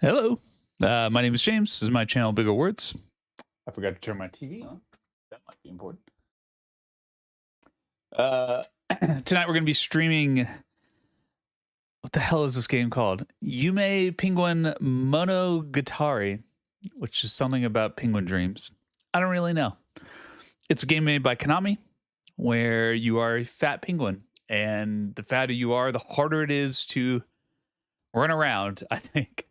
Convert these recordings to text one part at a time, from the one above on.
Hello, my name is James. This is my channel, Bigger Words. I forgot to turn my TV on. That might be important. Tonight we're going to be streaming. What the hell is this game called? Yume Penguin Monogatari, which is something about penguin dreams. I don't really know. It's a game made by Konami, where you are a fat penguin, and the fatter you are, the harder it is to run around, I think.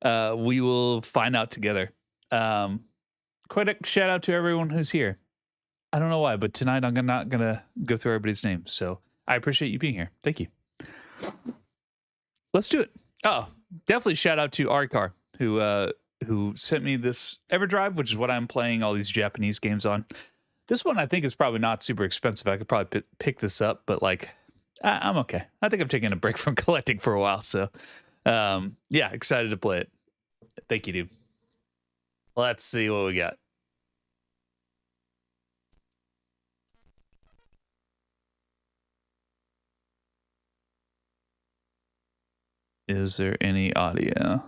We will find out together. Quite a shout out to everyone who's here. I don't know why, but tonight I'm not going to go through everybody's names. So I appreciate you being here. Thank you. Let's do it. Oh, definitely shout out to Arikar, who sent me this EverDrive, which is what I'm playing all these Japanese games on. This one I think is probably not super expensive. I could probably pick this up, but like, I'm okay. I think I'm taking a break from collecting for a while. So yeah, excited to play it. Thank you, dude. Let's see what we got. Is there any audio?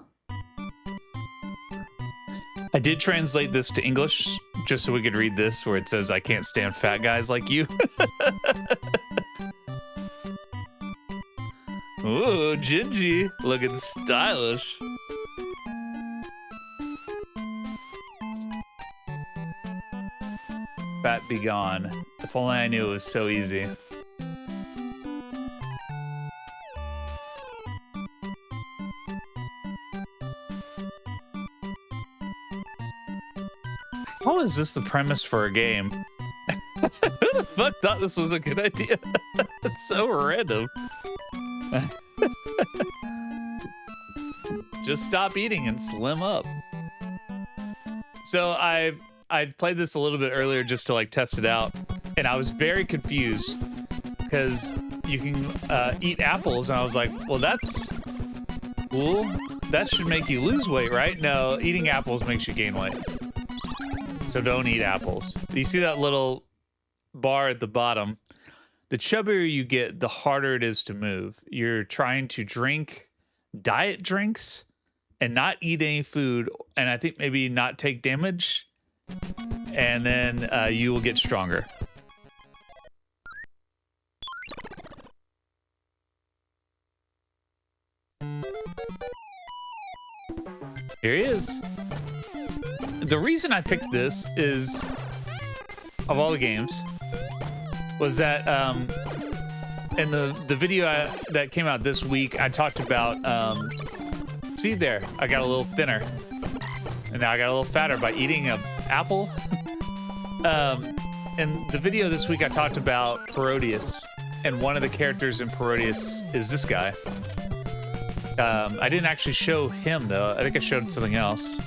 I did translate this to English just so we could read this, where it says, "I can't stand fat guys like you." Ooh, Gingy, looking stylish. Fat be gone. If only I knew it was so easy. How is this the premise for a game? Who the fuck thought this was a good idea? It's so random. Just stop eating and slim up. So I played this a little bit earlier just to like test it out, and I was very confused because you can eat apples, and I was like, well, that's cool. That should make you lose weight, right? No, eating apples makes you gain weight. So don't eat apples. You see that little bar at the bottom? The chubbier you get, the harder it is to move. You're trying to drink diet drinks and not eat any food, and I think maybe not take damage, and then you will get stronger. Here he is. The reason I picked this is, of all the games, was that in the video that came out this week, I talked about, see there, I got a little thinner, and now I got a little fatter by eating an apple. In the video this week, I talked about Parodius, and one of the characters in Parodius is this guy. I didn't actually show him, though. I think I showed something else.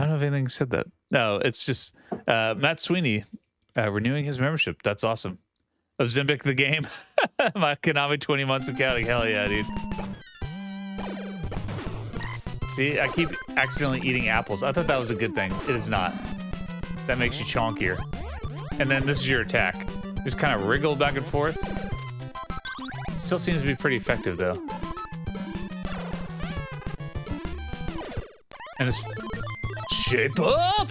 I don't know if anything said that. No, it's just Matt Sweeney renewing his membership. That's awesome. Of Zimbic the game. My Konami 20 months of counting. Hell yeah, dude. See, I keep accidentally eating apples. I thought that was a good thing. It is not. That makes you chonkier. And then this is your attack. Just kind of wriggle back and forth. It still seems to be pretty effective, though. And it's... Shape up!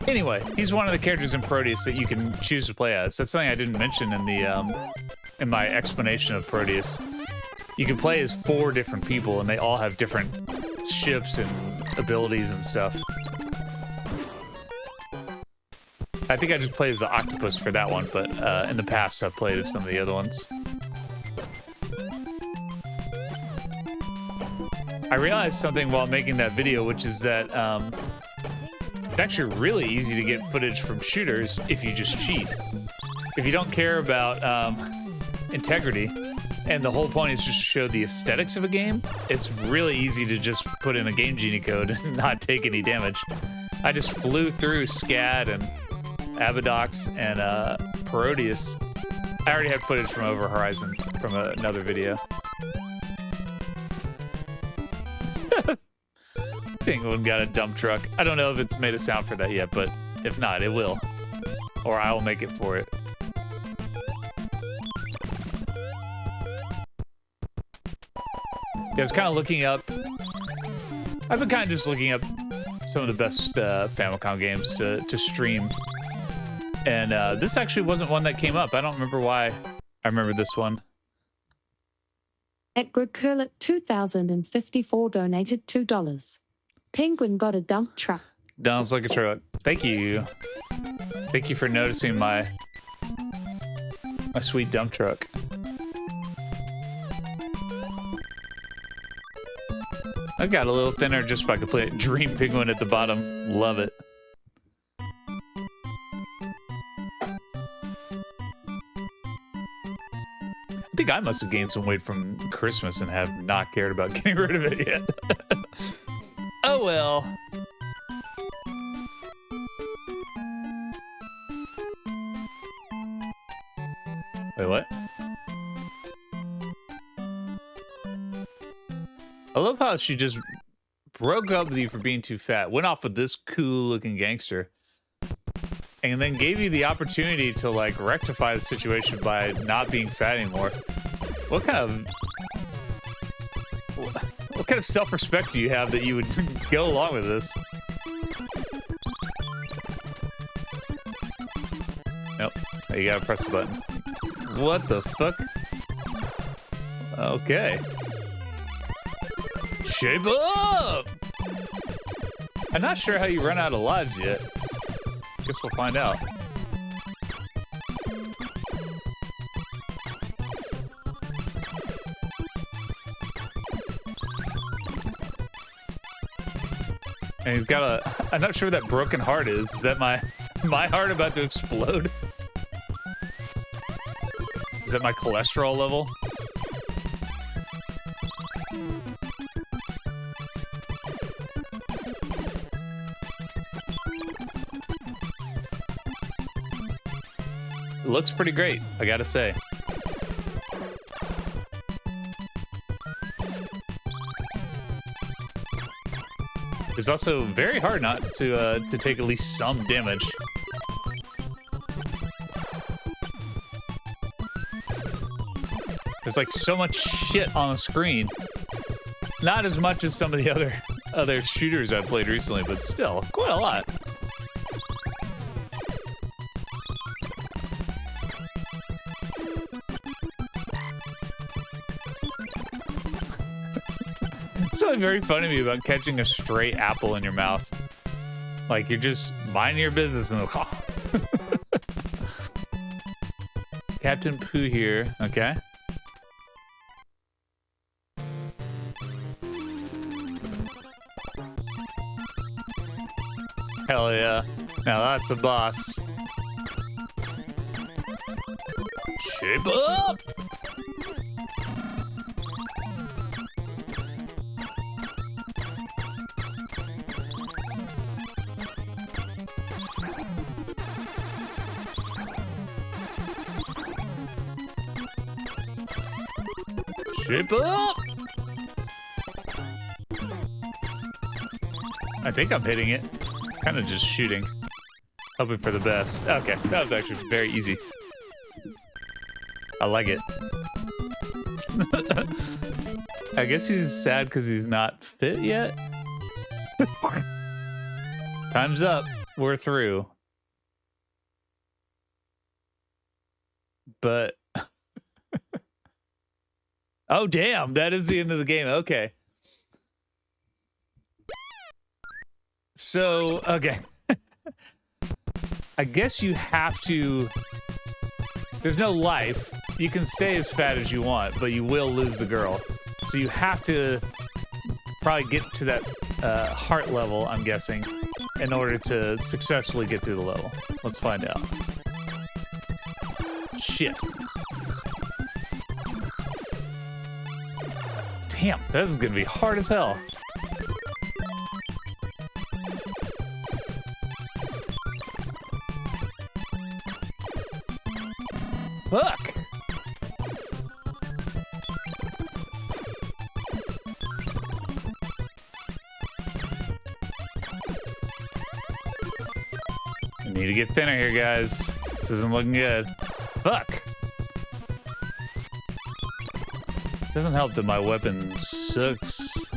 Anyway, he's one of the characters in Parodius that you can choose to play as. That's something I didn't mention in the in my explanation of Parodius. You can play as 4 different people, and they all have different ships and abilities and stuff. I think I just played as the octopus for that one, but in the past I've played as some of the other ones. I realized something while making that video, which is that it's actually really easy to get footage from shooters if you just cheat. If you don't care about integrity, and the whole point is just to show the aesthetics of a game, it's really easy to just put in a Game Genie code and not take any damage. I just flew through SCAD and Abadox and Parodius. I already had footage from Over Horizon from another video. Penguin got a dump truck. I don't know if it's made a sound for that yet, but if not, it will. or I will make it for it. Yeah, I was kind of looking up. I've been kind of just looking up some of the best Famicom games to stream. And this actually wasn't one that came up. I don't remember why I remember this one. Edgar Curlett 2054 donated $2. Penguin got a dump truck. Sounds like a truck. Thank you. Thank you for noticing my sweet dump truck. I got a little thinner just by complete Dream Penguin at the bottom. Love it. I think I must have gained some weight from Christmas and have not cared about getting rid of it yet. Oh well. Wait, what? I love how she just broke up with you for being too fat, went off with this cool-looking gangster, and then gave you the opportunity to, like, rectify the situation by not being fat anymore. What kind of self-respect do you have that you would go along with this? Nope. You gotta press the button. What the fuck? Okay. Shape up! I'm not sure how you run out of lives yet. Guess we'll find out. And he's got a... I'm not sure what that broken heart is. Is that my heart about to explode? Is that my cholesterol level? It looks pretty great, I gotta say. It's also very hard not to take at least some damage. There's like so much shit on the screen. Not as much as some of the other shooters I've played recently, but still, quite a lot. Something very funny to me about catching a stray apple in your mouth. Like, you're just minding your business and oh. Captain Pooh here, okay. Hell yeah. Now that's a boss. Shape up! Shape up! I think I'm hitting it. Kind of just shooting. Hoping for the best. Okay, that was actually very easy. I like it. I guess he's sad because he's not fit yet. Time's up. We're through. But... oh, damn. That is the end of the game. Okay. So, okay. I guess you have to... There's no life. You can stay as fat as you want, but you will lose the girl. So you have to probably get to that heart level, I'm guessing, in order to successfully get through the level. Let's find out. Shit. Damn, this is gonna be hard as hell. Fuck! I need to get thinner here, guys. This isn't looking good. Fuck. Doesn't help that my weapon sucks.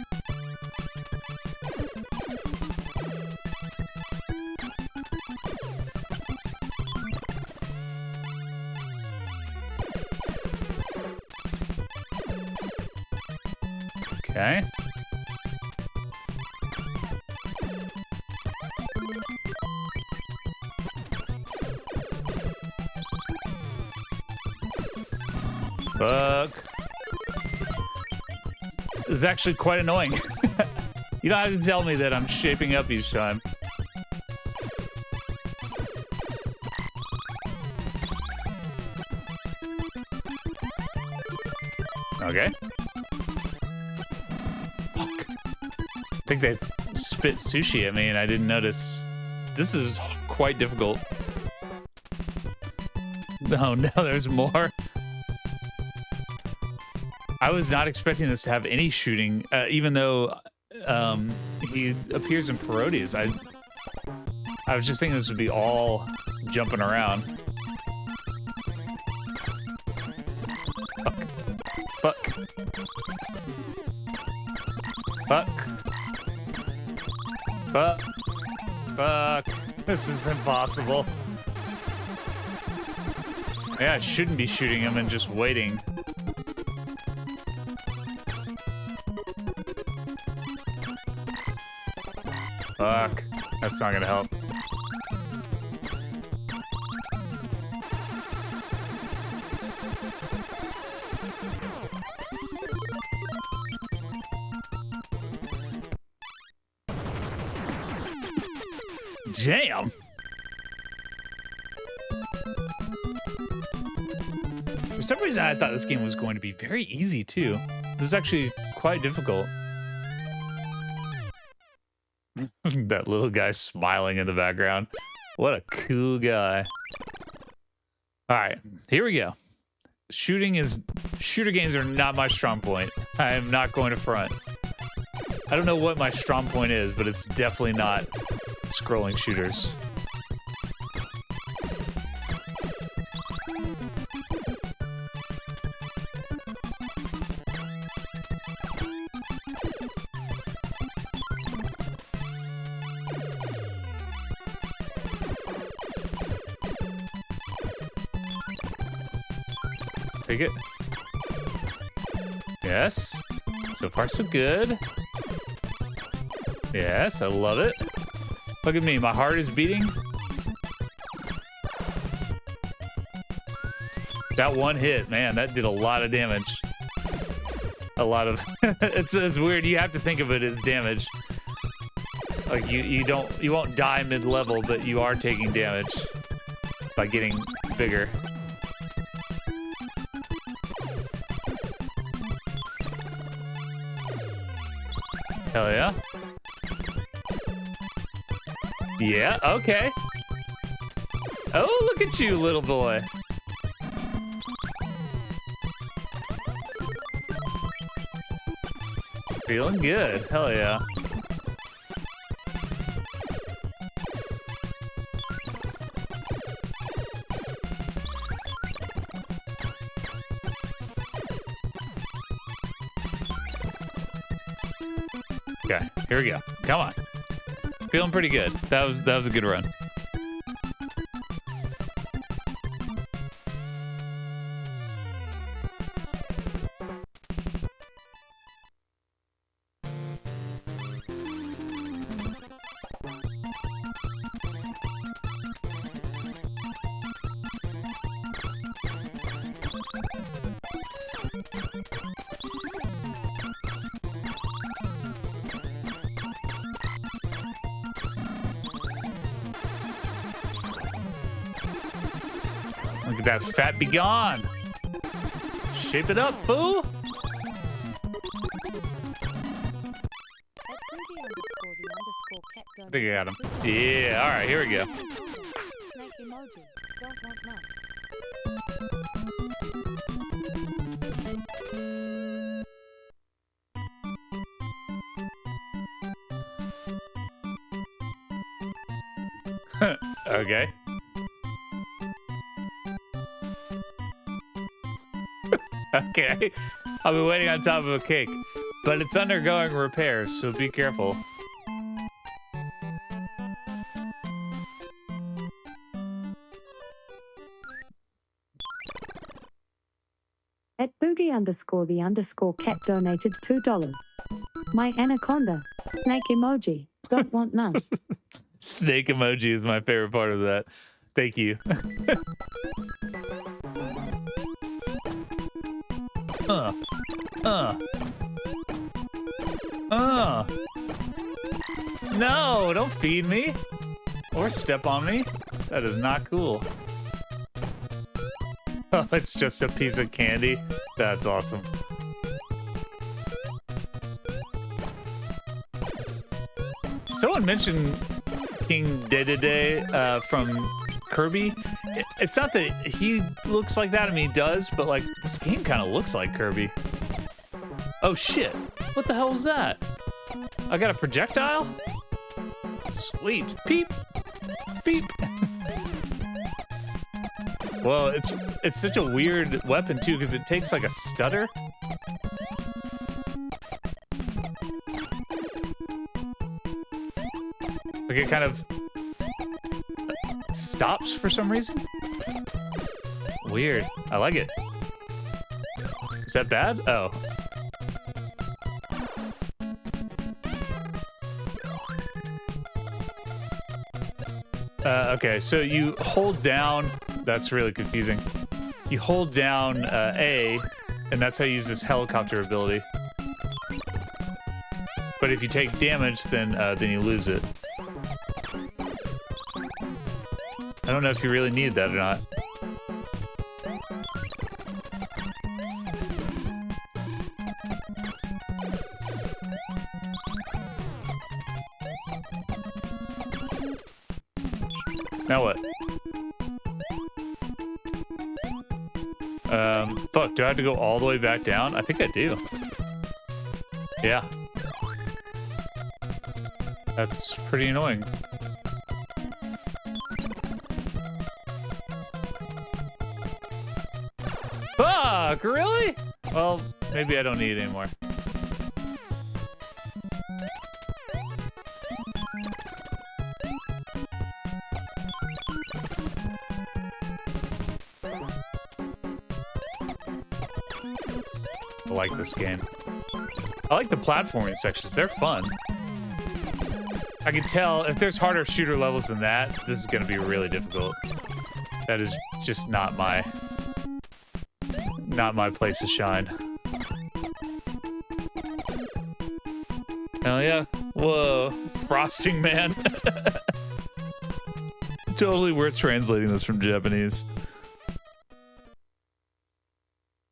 Okay. Fuck. This is actually quite annoying. You don't have to tell me that I'm shaping up each time. Okay. Fuck. I think they spit sushi at me and I didn't notice. This is quite difficult. Oh no, there's more. I was not expecting this to have any shooting, even though he appears in parodies. I was just thinking this would be all jumping around. Fuck. Fuck. Fuck. Fuck. This is impossible. Yeah, I shouldn't be shooting him and just waiting. Fuck. That's not gonna help. Damn. For some reason, I thought this game was going to be very easy, too. This is actually quite difficult. That little guy smiling in the background. What a cool guy. All right, here we go. Shooter games are not my strong point. I am not going to front. I don't know what my strong point is, but it's definitely not scrolling shooters. Take it. Yes. So far, so good. Yes, I love it. Look at me, my heart is beating. That one hit, man, that did a lot of damage. A lot of... it's weird, you have to think of it as damage. Like, you won't die mid-level, but you are taking damage by getting bigger. Hell yeah. Yeah, okay. Oh, look at you, little boy. Feeling good. Hell yeah. Okay, here we go. Come on. Feeling pretty good. That was a good run. Look at that fat be gone. Shape it up, boo. I think I got him. Yeah, all right, here we go. Okay. Okay. I'll be waiting on top of a cake. But it's undergoing repairs, so be careful. At boogie_the_cat donated $2. My anaconda. Snake emoji. Don't want none. Snake emoji is my favorite part of that. Thank you. No, don't feed me. Or step on me. That is not cool. Oh, it's just a piece of candy. That's awesome. Someone mentioned King Dedede from Kirby. It's not that he looks like that. I mean, he does, but like this game kind of looks like Kirby. Oh shit! What the hell was that? I got a projectile? Sweet. Peep! Beep! Well, it's such a weird weapon too, because it takes like a stutter. Like it kind of stops for some reason. Weird. I like it. Is that bad? Oh. Okay, so you hold down. That's really confusing. You hold down A, and that's how you use this helicopter ability. But if you take damage, then you lose it. I don't know if you really need that or not. Now what? Fuck, do I have to go all the way back down? I think I do. Yeah. That's pretty annoying. Fuck, really? Well, maybe I don't need it anymore. I like this game. I like the platforming sections. They're fun. I can tell if there's harder shooter levels than that, this is going to be really difficult. That is just not my place to shine. Hell yeah. Whoa. Frosting Man. Totally worth translating this from Japanese.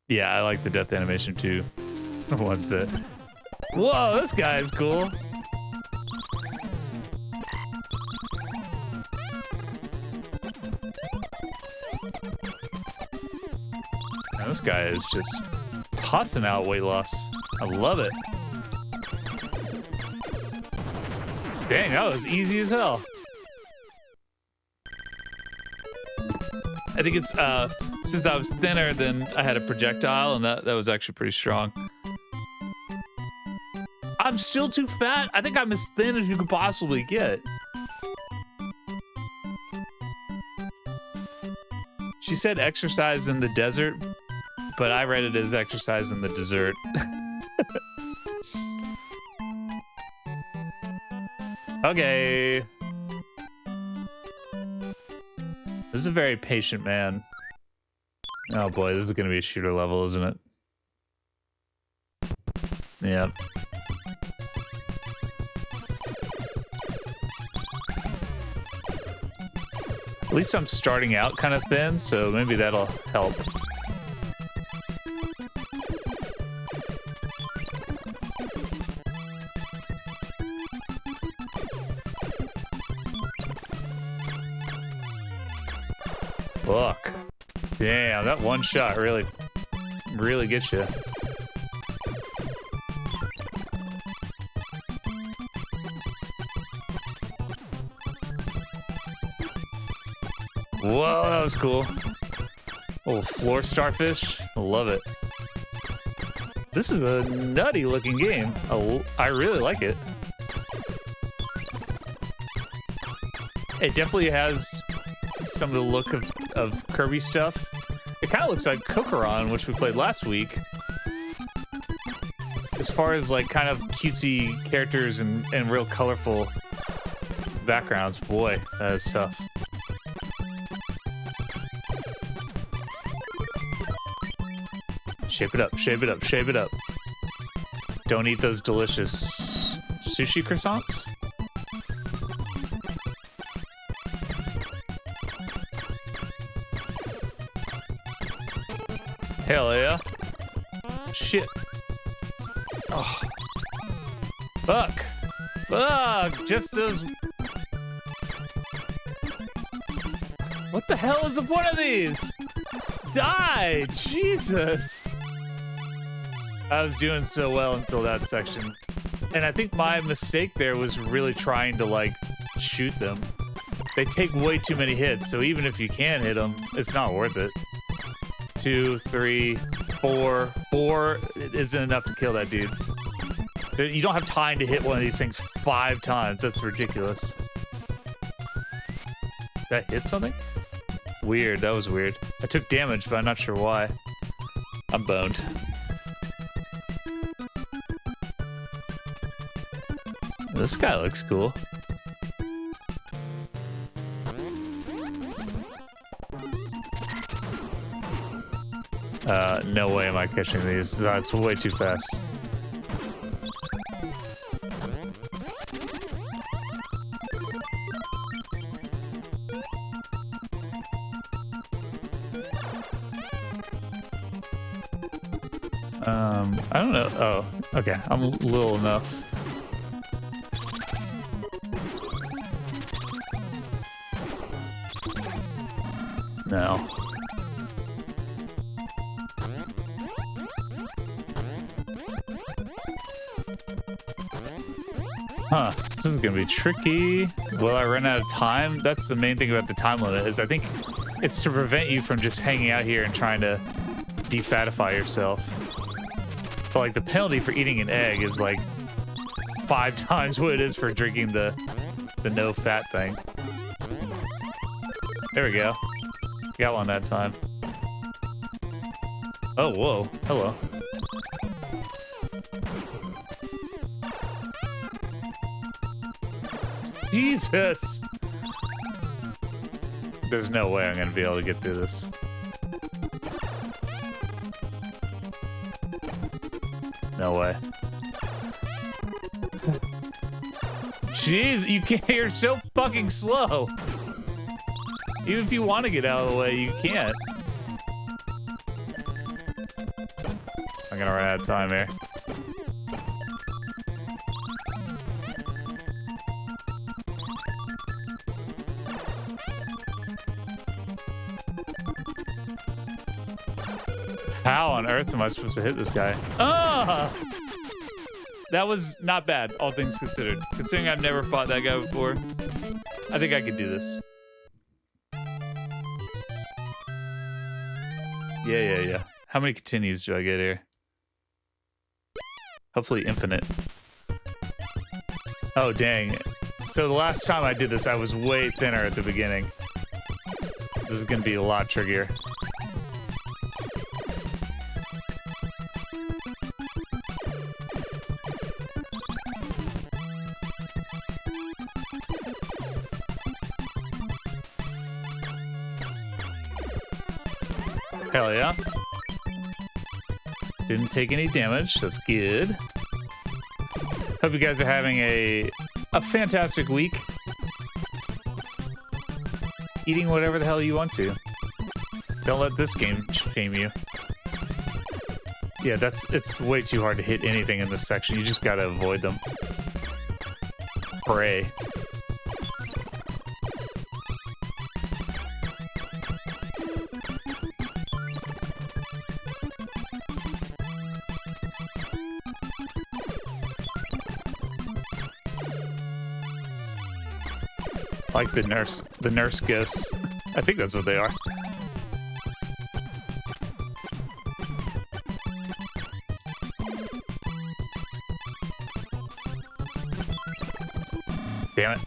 Yeah, I like the death animation too. What's that? Whoa, this guy is cool. Man, this guy is just tossing out weight loss. I love it. Dang, that was easy as hell. I think it's since I was thinner, then I had a projectile, and that was actually pretty strong. I'm still too fat. I think I'm as thin as you could possibly get. She said exercise in the desert, but I read it as exercise in the dessert. Okay. This is a very patient man. Oh boy, this is gonna be a shooter level, isn't it? Yep. At least I'm starting out kind of thin, so maybe that'll help. Fuck. Damn, that one shot really gets you. Whoa, that was cool. Oh, floor starfish. I love it. This is a nutty looking game. Oh, I really like it. It definitely has some of the look of Kirby stuff. It kind of looks like Kokoron, which we played last week. As far as like kind of cutesy characters and real colorful backgrounds, boy, that is tough. Shape it up, shape it up, shape it up. Don't eat those delicious sushi croissants. Hell yeah. Shit. Oh. Fuck. Fuck. Just those. What the hell is the point of these? Die! Jesus! I was doing so well until that section. And I think my mistake there was really trying to, like, shoot them. They take way too many hits, so even if you can hit them, it's not worth it. 2, 3, 4. 4 isn't enough to kill that dude. You don't have time to hit one of these things 5 times. That's ridiculous. Did I hit something? Weird, that was weird. I took damage, but I'm not sure why. I'm boned. This guy looks cool. No way am I catching these. That's way too fast. I don't know. Oh, okay. I'm little enough. No. Huh. This is gonna be tricky. Will I run out of time? That's the main thing about the time limit, is I think it's to prevent you from just hanging out here and trying to defatify yourself. But like the penalty for eating an egg is like 5 times what it is for drinking the no fat thing. There we go. Got one that time. Oh, whoa. Hello. Jesus! There's no way I'm gonna be able to get through this. No way. Jeez, you can't. You're so fucking slow. Even if you want to get out of the way, you can't. I'm gonna run out of time here. How on earth am I supposed to hit this guy? Ah! That was not bad, all things considered. Considering I've never fought that guy before, I think I could do this. Yeah. How many continues do I get here? Hopefully infinite. Oh, dang. So the last time I did this, I was way thinner at the beginning. This is gonna be a lot trickier. Hell yeah. Didn't take any damage. That's good. Hope you guys are having a fantastic week. Eating whatever the hell you want to. Don't let this game shame you. Yeah, it's way too hard to hit anything in this section. You just gotta avoid them. Pray. Like the nurse ghosts. I think that's what they are. Damn it.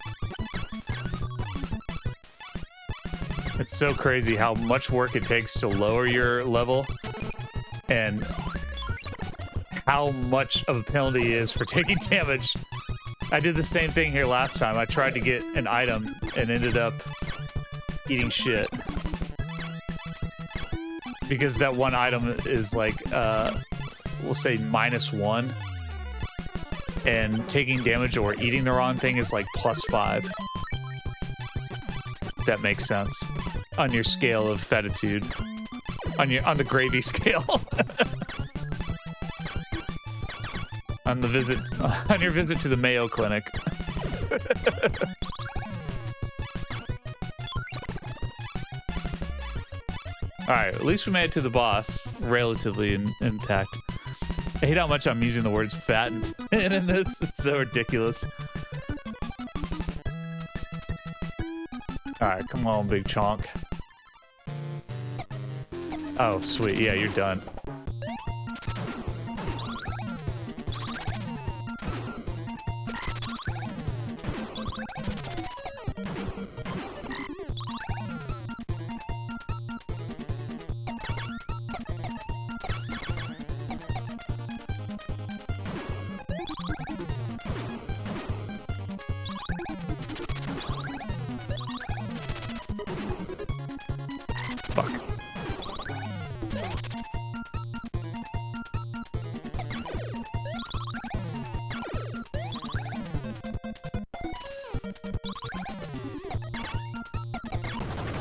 It's so crazy how much work it takes to lower your level and how much of a penalty it is for taking damage. I did the same thing here last time. I tried to get an item and ended up eating shit. Because that one item is like, we'll say -1. And taking damage or eating the wrong thing is like +5. That makes sense. On your scale of fetitude. On the gravy scale. on your visit to the Mayo Clinic. Alright, at least we made it to the boss relatively intact. I hate how much I'm using the words fat and thin in this. It's so ridiculous. Alright, come on, big chonk. Oh, sweet. Yeah, you're done.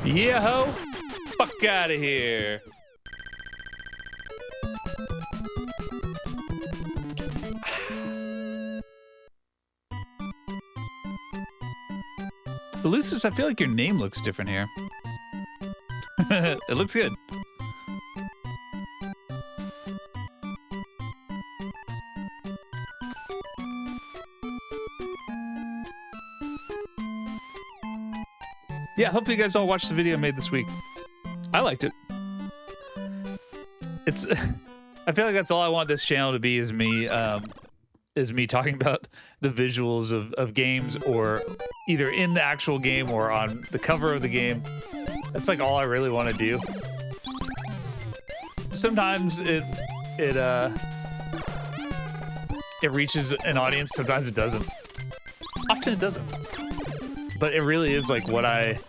Yeah, ho! Fuck out of here! Lucis, I feel like your name looks different here. It looks good. Yeah, hopefully you guys all watched the video I made this week. I liked it. It's I feel like that's all I want this channel to be is me talking about the visuals of games, or either in the actual game or on the cover of the game. That's like all I really want to do. Sometimes it reaches an audience, sometimes it doesn't. Often it doesn't. But it really is like what I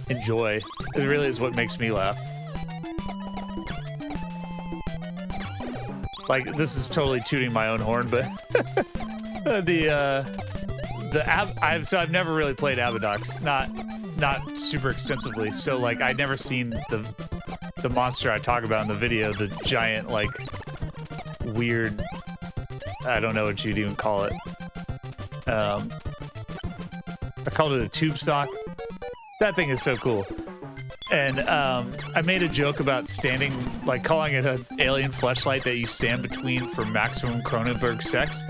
enjoy. It really is what makes me laugh. Like, this is totally tooting my own horn, but I've never really played Abadox, not super extensively. So like I'd never seen the monster I talk about in the video, the giant like weird, I don't know what you'd even call it. I called it a tube sock. That thing is so cool. And I made a joke about standing, like calling it an alien fleshlight that you stand between for maximum Cronenberg sex.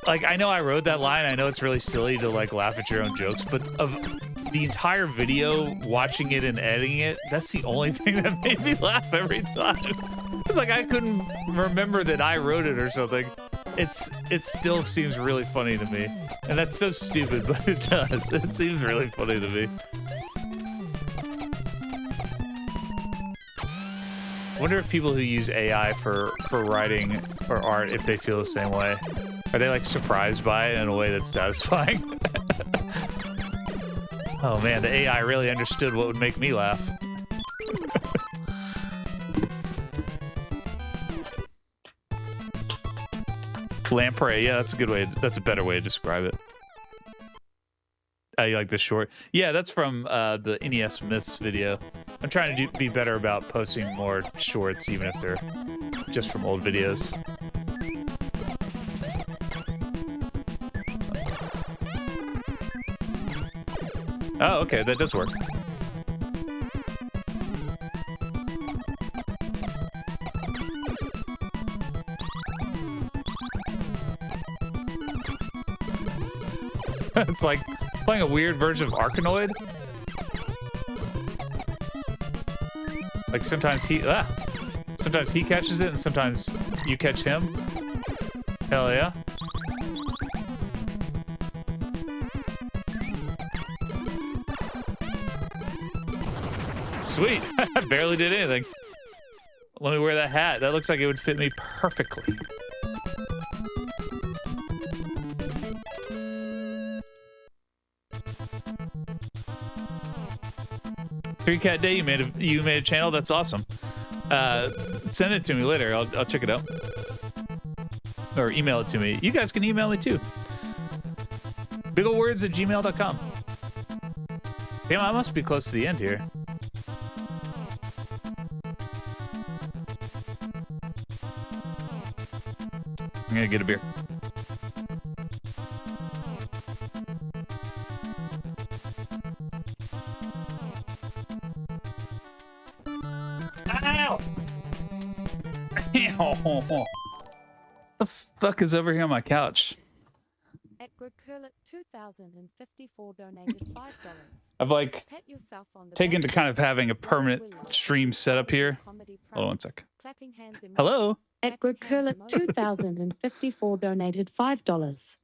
Like, I know I wrote that line. I know it's really silly to like laugh at your own jokes, but of the entire video, watching it and editing it, that's the only thing that made me laugh every time. It's like I couldn't remember that I wrote it or something. It still seems really funny to me. And that's so stupid, but it does. It seems really funny to me. I wonder if people who use AI for writing or art, if they feel the same way. Are they like surprised by it in a way that's satisfying? Oh man, the AI really understood what would make me laugh. Lamprey, yeah, that's a good way. That's a better way to describe it. You like the short? Yeah, that's from the NES Myths video. I'm trying to be better about posting more shorts, even if they're just from old videos. Oh, okay, that does work. It's like playing a weird version of Arkanoid. Like sometimes he catches it and sometimes you catch him. Hell yeah. Sweet. I barely did anything. Let me wear that hat. That looks like it would fit me perfectly. Three Cat Day, you made a channel. That's awesome. Send it to me later. I'll check it out, or email it to me. You guys can email me too. Bigglewords@gmail.com. Damn, I must be close to the end here. I'm gonna get a beer. Ow! What the fuck is over here on my couch? Edward Curlett 2054 donated $5. I've like Pat yourself on the taken back. to kind of having a permanent stream setup here. Hold on one sec. Clapping hands emoji. Hello? Edward Curlett 2054 donated $5.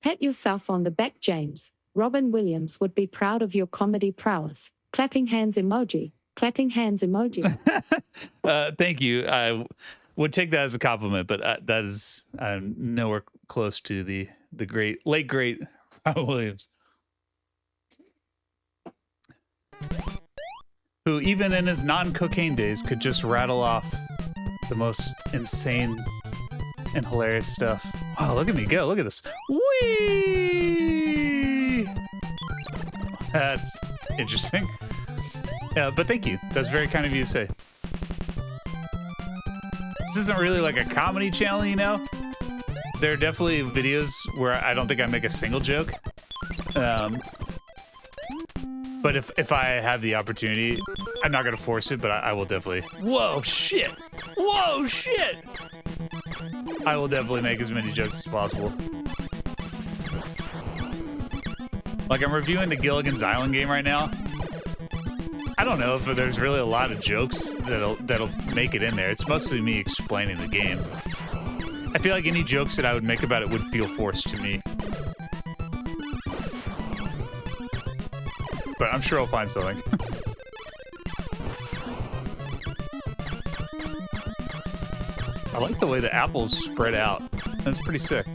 Pat yourself on the back, James. Robin Williams would be proud of your comedy prowess. Clapping hands emoji. Clapping hands emoji. Thank you. I would take that as a compliment, but that is nowhere close to the late great Robin Williams, who even in his non-cocaine days could just rattle off the most insane and hilarious stuff. Wow, look at me go. Look at this. Whee! That's interesting. Yeah, but thank you. That's very kind of you to say. This isn't really like a comedy channel, you know? There are definitely videos where I don't think I make a single joke. But if I have the opportunity, I'm not going to force it, but I will definitely... Whoa, shit! Whoa, shit! I will definitely make as many jokes as possible. Like, I'm reviewing the Gilligan's Island game right now. I don't know if there's really a lot of jokes that'll make it in there. It's mostly me explaining the game. I feel like any jokes that I would make about it would feel forced to me. But I'm sure I'll find something. I like the way the apples spread out. That's pretty sick.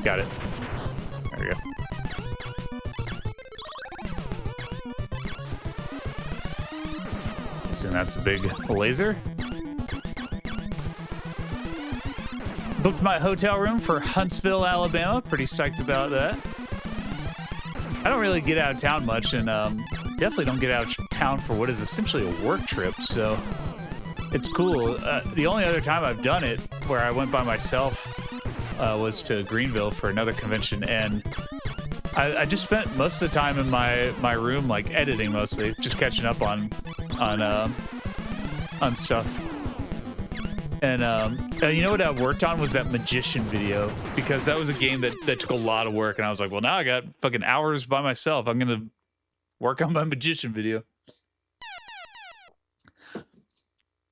Got it. There we go. So that's a big laser. Booked my hotel room for Huntsville, Alabama. Pretty psyched about that. I don't really get out of town much, and definitely don't get out of town for what is essentially a work trip, so it's cool. The only other time I've done it, where I went by myself, was to Greenville for another convention, and I just spent most of the time in my room, like editing mostly, just catching up on stuff. And you know what I worked on was that Magician video, because that was a game that took a lot of work, and I was like, well, now I got fucking hours by myself. I'm gonna work on my Magician video.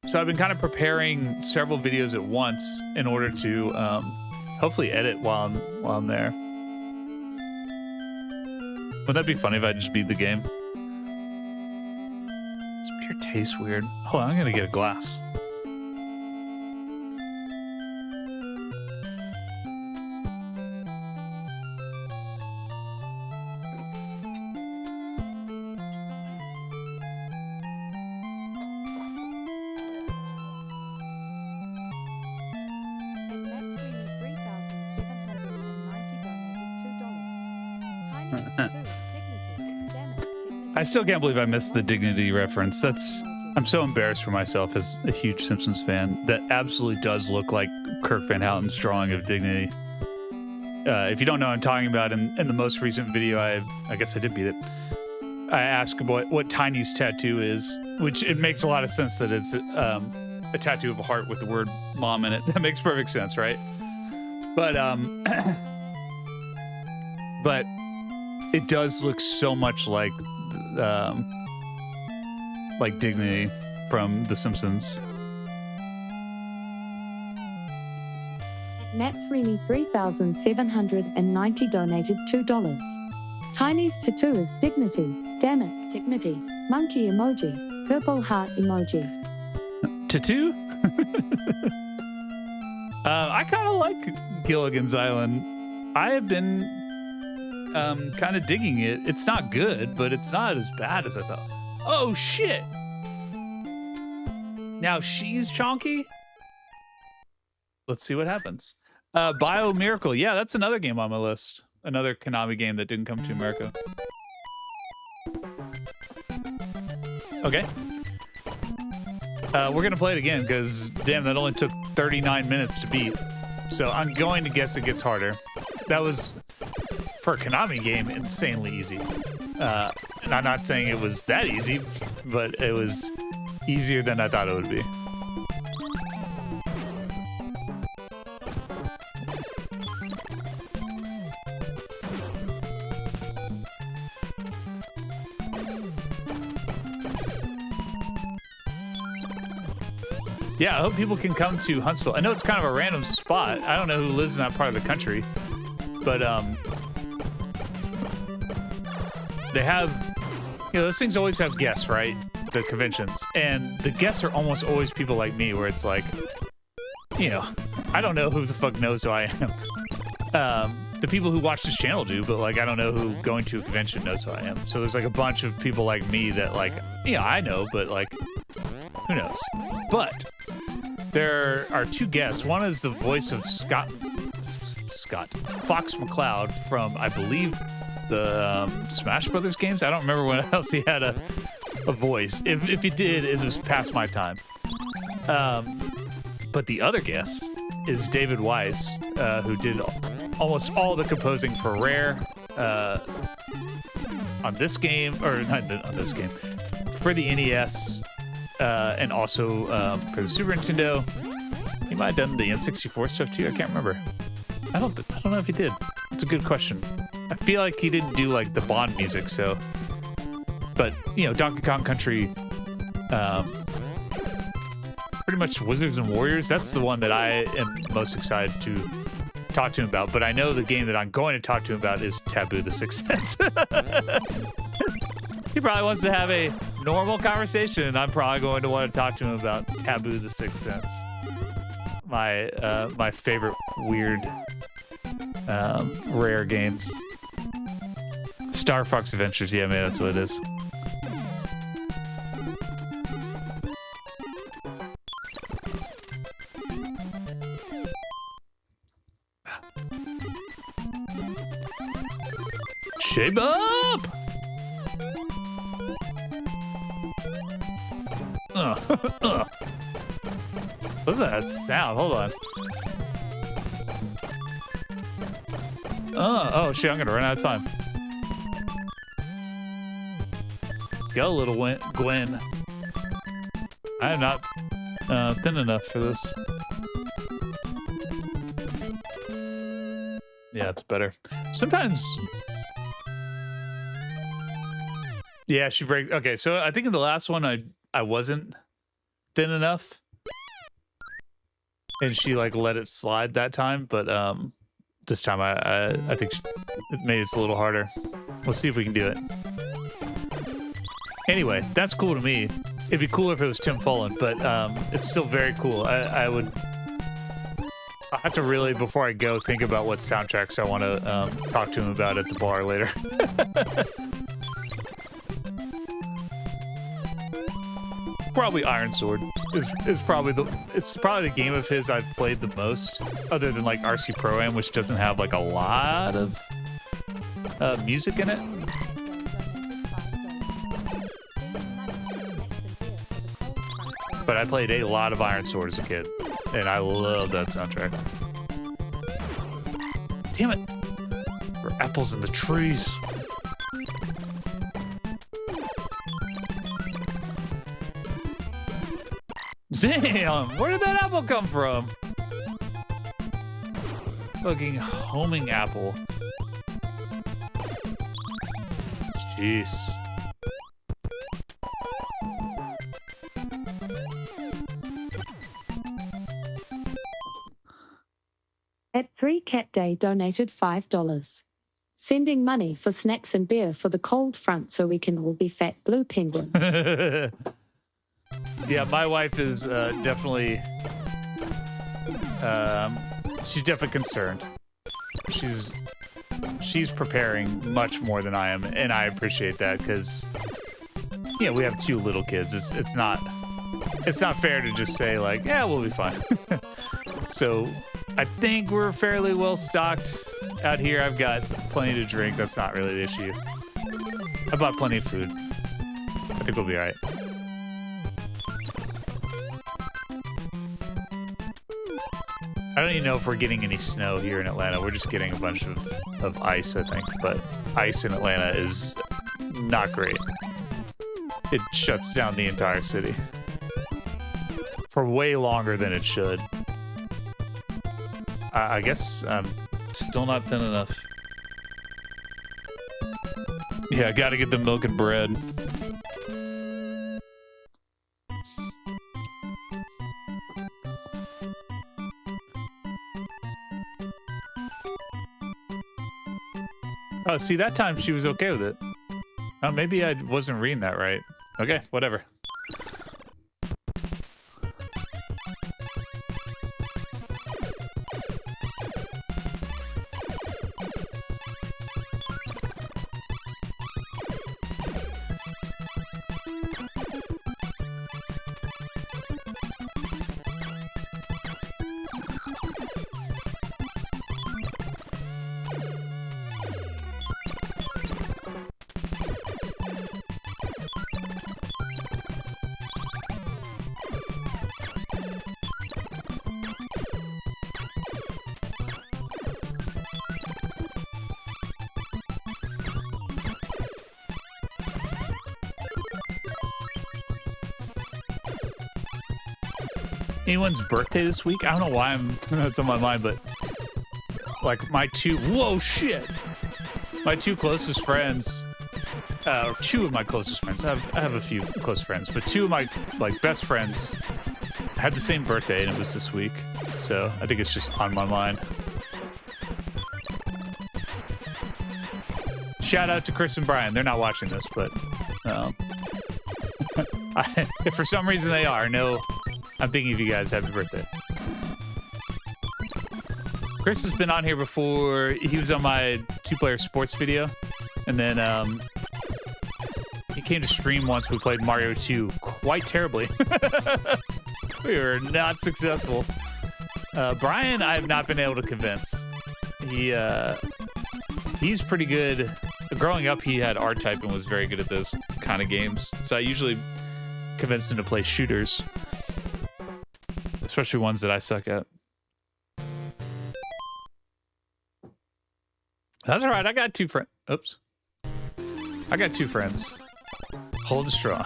So I've been kind of preparing several videos at once in order to hopefully edit while I'm there. Wouldn't that be funny if I just beat the game? This beer tastes weird. Hold on, I'm gonna get a glass. I still can't believe I missed the Dignity reference. I'm so embarrassed for myself as a huge Simpsons fan. That absolutely does look like Kirk Van Houten's drawing of Dignity. If you don't know what I'm talking about, in the most recent video, I guess I did beat it. I asked what Tiny's tattoo is, which it makes a lot of sense that it's a tattoo of a heart with the word mom in it. That makes perfect sense, right? But but it does look so much like Dignity from The Simpsons. Matsrini 3790 donated $2. Tiny's tattoo is dignity. Damn it, dignity. Monkey emoji. Purple heart emoji. Tattoo? I kind of like Gilligan's Island. I have been kind of digging it. It's not good, but it's not as bad as I thought. Oh, shit. Now she's chonky? Let's see what happens. Bio Miracle. Yeah, that's another game on my list. Another Konami game that didn't come to America. Okay. We're going to play it again because, damn, that only took 39 minutes to beat. So I'm going to guess it gets harder. That was, for a Konami game, insanely easy. And I'm not saying it was that easy, but it was easier than I thought it would be. Yeah, I hope people can come to Huntsville. I know it's kind of a random spot. I don't know who lives in that part of the country, but they have, you know, those things always have guests, right? The conventions, and the guests are almost always people like me, where it's like, you know, I don't know who the fuck knows who I am. The people who watch this channel do, but like I don't know who going to a convention knows who I am. So there's like a bunch of people like me that like, yeah, I know, but like, who knows? But there are two guests. One is the voice of Fox McCloud from, I believe, the Smash Brothers games. I don't remember when else he had a voice. If he did, it was past my time. But the other guest is David Weiss, who did almost all the composing for Rare on this game, or not on this game, for the NES. And also for the Super Nintendo. He might have done the N64 stuff too. I can't remember. I don't know if he did. It's a good question. I feel like he didn't do like the Bond music, so. But you know, Donkey Kong Country, pretty much Wizards and Warriors. That's the one that I am most excited to talk to him about. But I know the game that I'm going to talk to him about is Taboo: The Sixth Sense. He probably wants to have a normal conversation, and I'm probably going to want to talk to him about Taboo: The Sixth Sense. My favorite weird Rare game. Star Fox Adventures, yeah, man, that's what it is. Shape up! What's that sound? Hold on. Oh shit, I'm gonna run out of time. Go, little Gwen. I am not thin enough for this. Yeah, it's better. Sometimes... Yeah, she breaks... Okay, so I think in the last one, I wasn't thin enough. And she, like, let it slide that time. But this time, I think it made it a little harder. We'll see if we can do it. Anyway, that's cool to me. It'd be cooler if it was Tim Follin, but it's still very cool. I'll have to really, before I go, think about what soundtracks I want to talk to him about at the bar later. Probably Iron Sword is probably the game of his I've played the most, other than like RC Pro-Am, which doesn't have like a lot of music in it. But I played a lot of Iron Sword as a kid, and I love that soundtrack. Damn it! There are apples in the trees. Damn! Where did that apple come from? Fucking homing apple. Jeez. At 3 Cat Day donated $5. Sending money for snacks and beer for the cold front so we can all be fat blue penguins. Yeah, my wife is definitely... she's definitely concerned. She's preparing much more than I am, and I appreciate that because, yeah, we have 2 little kids. It's not fair to just say like, yeah, we'll be fine. So I think we're fairly well stocked out here. I've got plenty to drink. That's not really the issue. I bought plenty of food. I think we'll be all right. I don't even know if we're getting any snow here in Atlanta. We're just getting a bunch of ice, I think. But ice in Atlanta is not great. It shuts down the entire city. For way longer than it should. I guess I'm still not thin enough. Yeah, I gotta get the milk and bread. Oh, see, that time she was okay with it. Oh, maybe I wasn't reading that right. Okay, whatever. Anyone's birthday this week? I don't know why it's on my mind, but like my 2, whoa, shit. My 2 closest friends, or 2 of my closest friends, I have a few close friends, but 2 of my like best friends had the same birthday and it was this week. So I think it's just on my mind. Shout out to Chris and Brian. They're not watching this, but if for some reason they are, no, I'm thinking of you guys. Happy birthday. Chris has been on here before. He was on my 2-player sports video. And then he came to stream once. We played Mario 2 quite terribly. We were not successful. Brian, I have not been able to convince. He's pretty good. Growing up, he had R-Type and was very good at those kind of games. So I usually convinced him to play shooters. Especially ones that I suck at. That's all right. I got 2 friends. Oops. I got 2 friends. Hold it strong.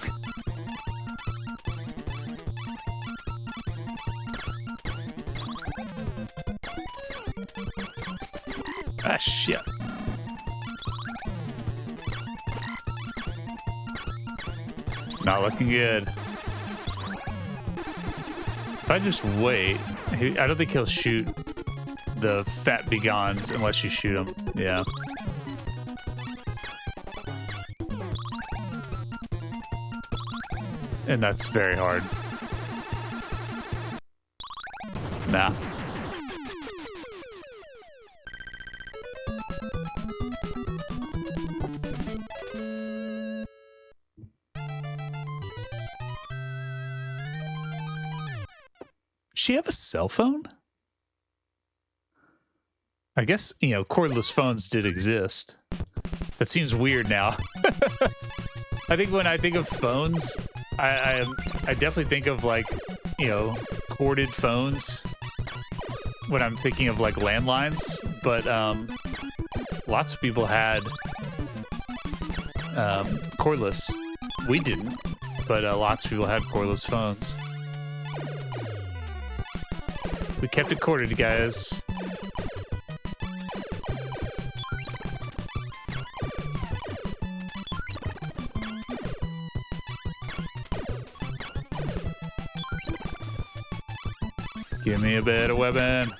Ah, shit. Not looking good. If I just wait, I don't think he'll shoot the fat begons unless you shoot him. Yeah. And that's very hard. Nah. Does she have a cell phone? I guess, you know, cordless phones did exist. That seems weird now. I think when I think of phones, I definitely think of, like, you know, corded phones when I'm thinking of, like, landlines. But lots of people had cordless. We didn't, but lots of people had cordless phones. We kept it corded, guys. Give me a better weapon.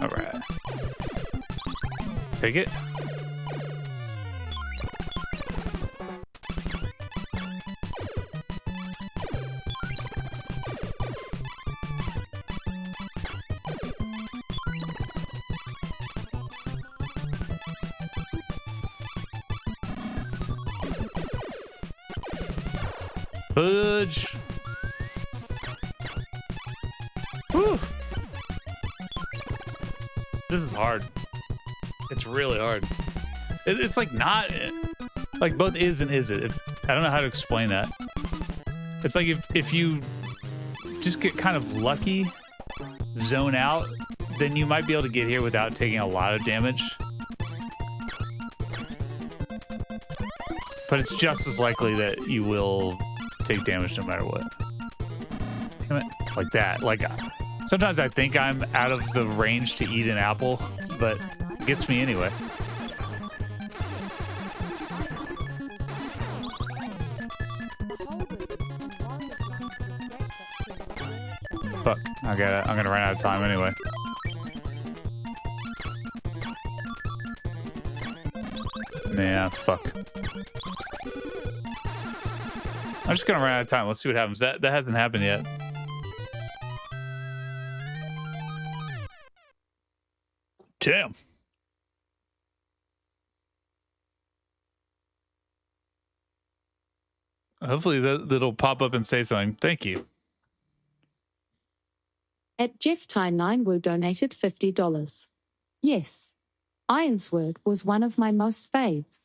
All right. Take it. Fudge. Whew. This is hard. It's really hard. It's like not like both is and isn't. I don't know how to explain that. It's like if you just get kind of lucky, zone out, then you might be able to get here without taking a lot of damage. But it's just as likely that you will take damage no matter what. Damn it. Like that. Like, sometimes I think I'm out of the range to eat an apple, but it gets me anyway. Fuck. I'm gonna run out of time anyway. Nah, fuck. I'm just gonna run out of time. Let's see what happens. That hasn't happened yet. Damn. Hopefully that'll pop up and say something. Thank you. At Jeff Ty 9 Woo donated $50. Yes. Ironsword was one of my most faves.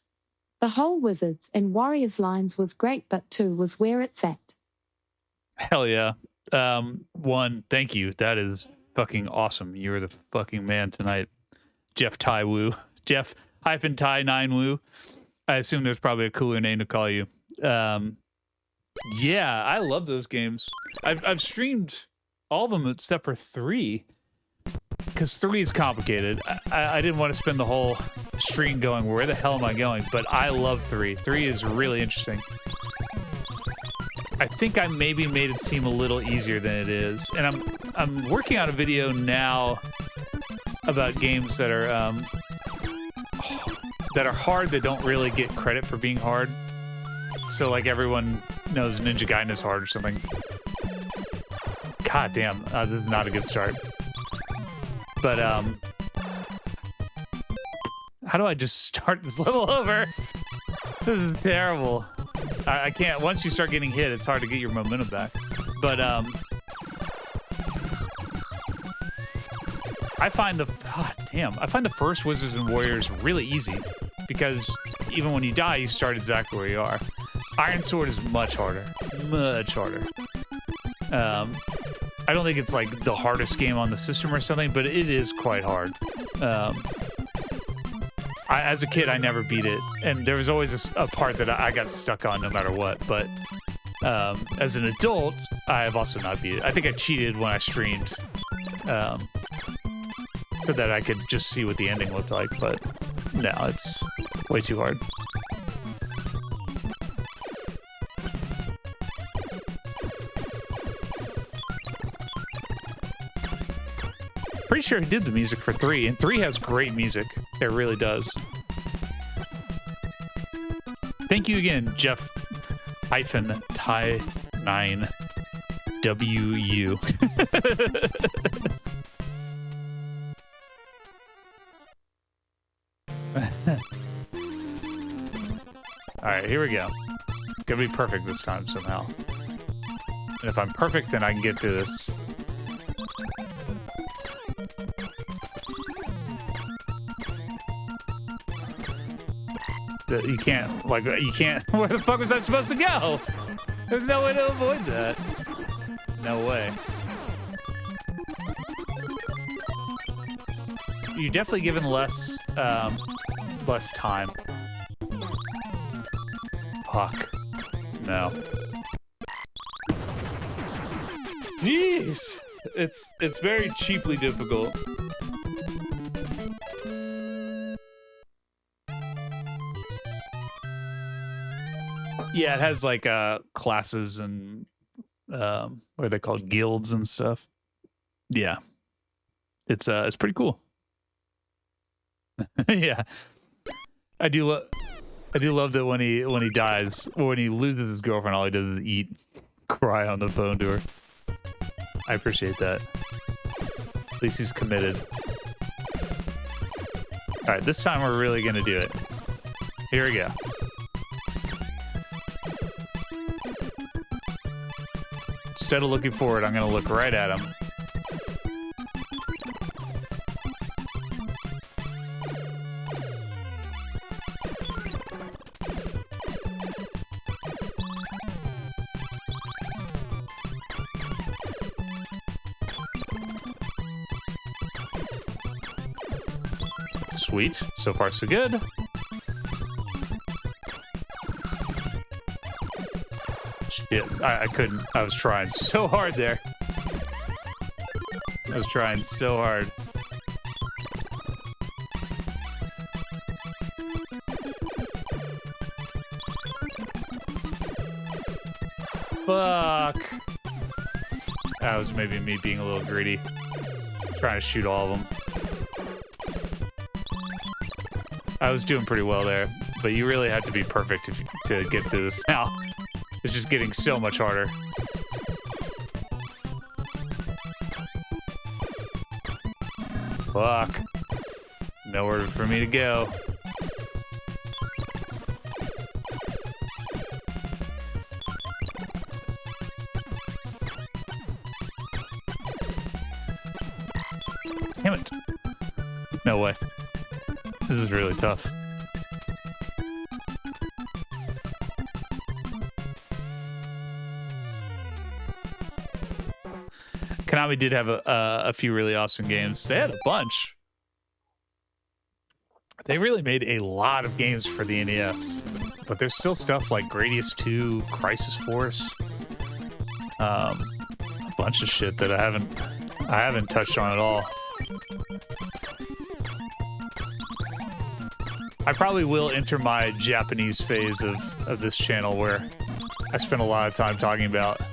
The whole Wizards and Warriors lines was great, but 2 was where it's at. Hell yeah. 1, thank you. That is fucking awesome. You're the fucking man tonight. Jeff Ty Woo. Jeff Ty 9 Woo. I assume there's probably a cooler name to call you. Yeah, I love those games. I've streamed all of them except for 3. Because 3 is complicated. I didn't want to spend the whole stream going, where the hell am I going? But I love 3. 3 is really interesting. I think I maybe made it seem a little easier than it is. And I'm working on a video now about games that are hard that don't really get credit for being hard. So like everyone knows Ninja Gaiden is hard or something. God damn, this is not a good start. But, how do I just start this level over? This is terrible. I can't, once you start getting hit, it's hard to get your momentum back. But, I find the first Wizards and Warriors really easy. Because even when you die, you start exactly where you are. Iron Sword is much harder. Much harder. I don't think it's like the hardest game on the system or something, but it is quite hard. As a kid, I never beat it, and there was always a part that I got stuck on no matter what. But as an adult, I have also not beat it. I think I cheated when I streamed, so that I could just see what the ending looked like. But no, it's way too hard. Pretty sure he did the music for 3, and 3 has great music. It really does. Thank you again, Jeff Ty 9 WU. All right, here we go. Gonna be perfect this time somehow. And if I'm perfect, then I can get through this. You can't, where the fuck was that supposed to go? There's no way to avoid that. No way. You're definitely given less time. Fuck. No. Jeez. It's very cheaply difficult. Yeah, it has like classes and what are they called? Guilds and stuff. Yeah. It's pretty cool. Yeah, I do love that when he dies or when he loses his girlfriend, all he does is eat, cry on the phone to her. I appreciate that. At least he's committed. All right, this time we're really gonna do it. Here we go. Instead of looking forward, I'm gonna look right at him. Sweet. So far, so good. Shit, I couldn't. I was trying so hard there. I was trying so hard. Fuck. That was maybe me being a little greedy. Trying to shoot all of them. I was doing pretty well there, but you really had to be perfect to get through this now. It's just getting so much harder. Fuck. Nowhere for me to go. Damn it. No way. This is really tough. Konami did have a few really awesome games. They had a bunch. They really made a lot of games for the NES. But there's still stuff like Gradius 2, Crisis Force. A bunch of shit that I haven't touched on at all. I probably will enter my Japanese phase of this channel where I spend a lot of time talking about. I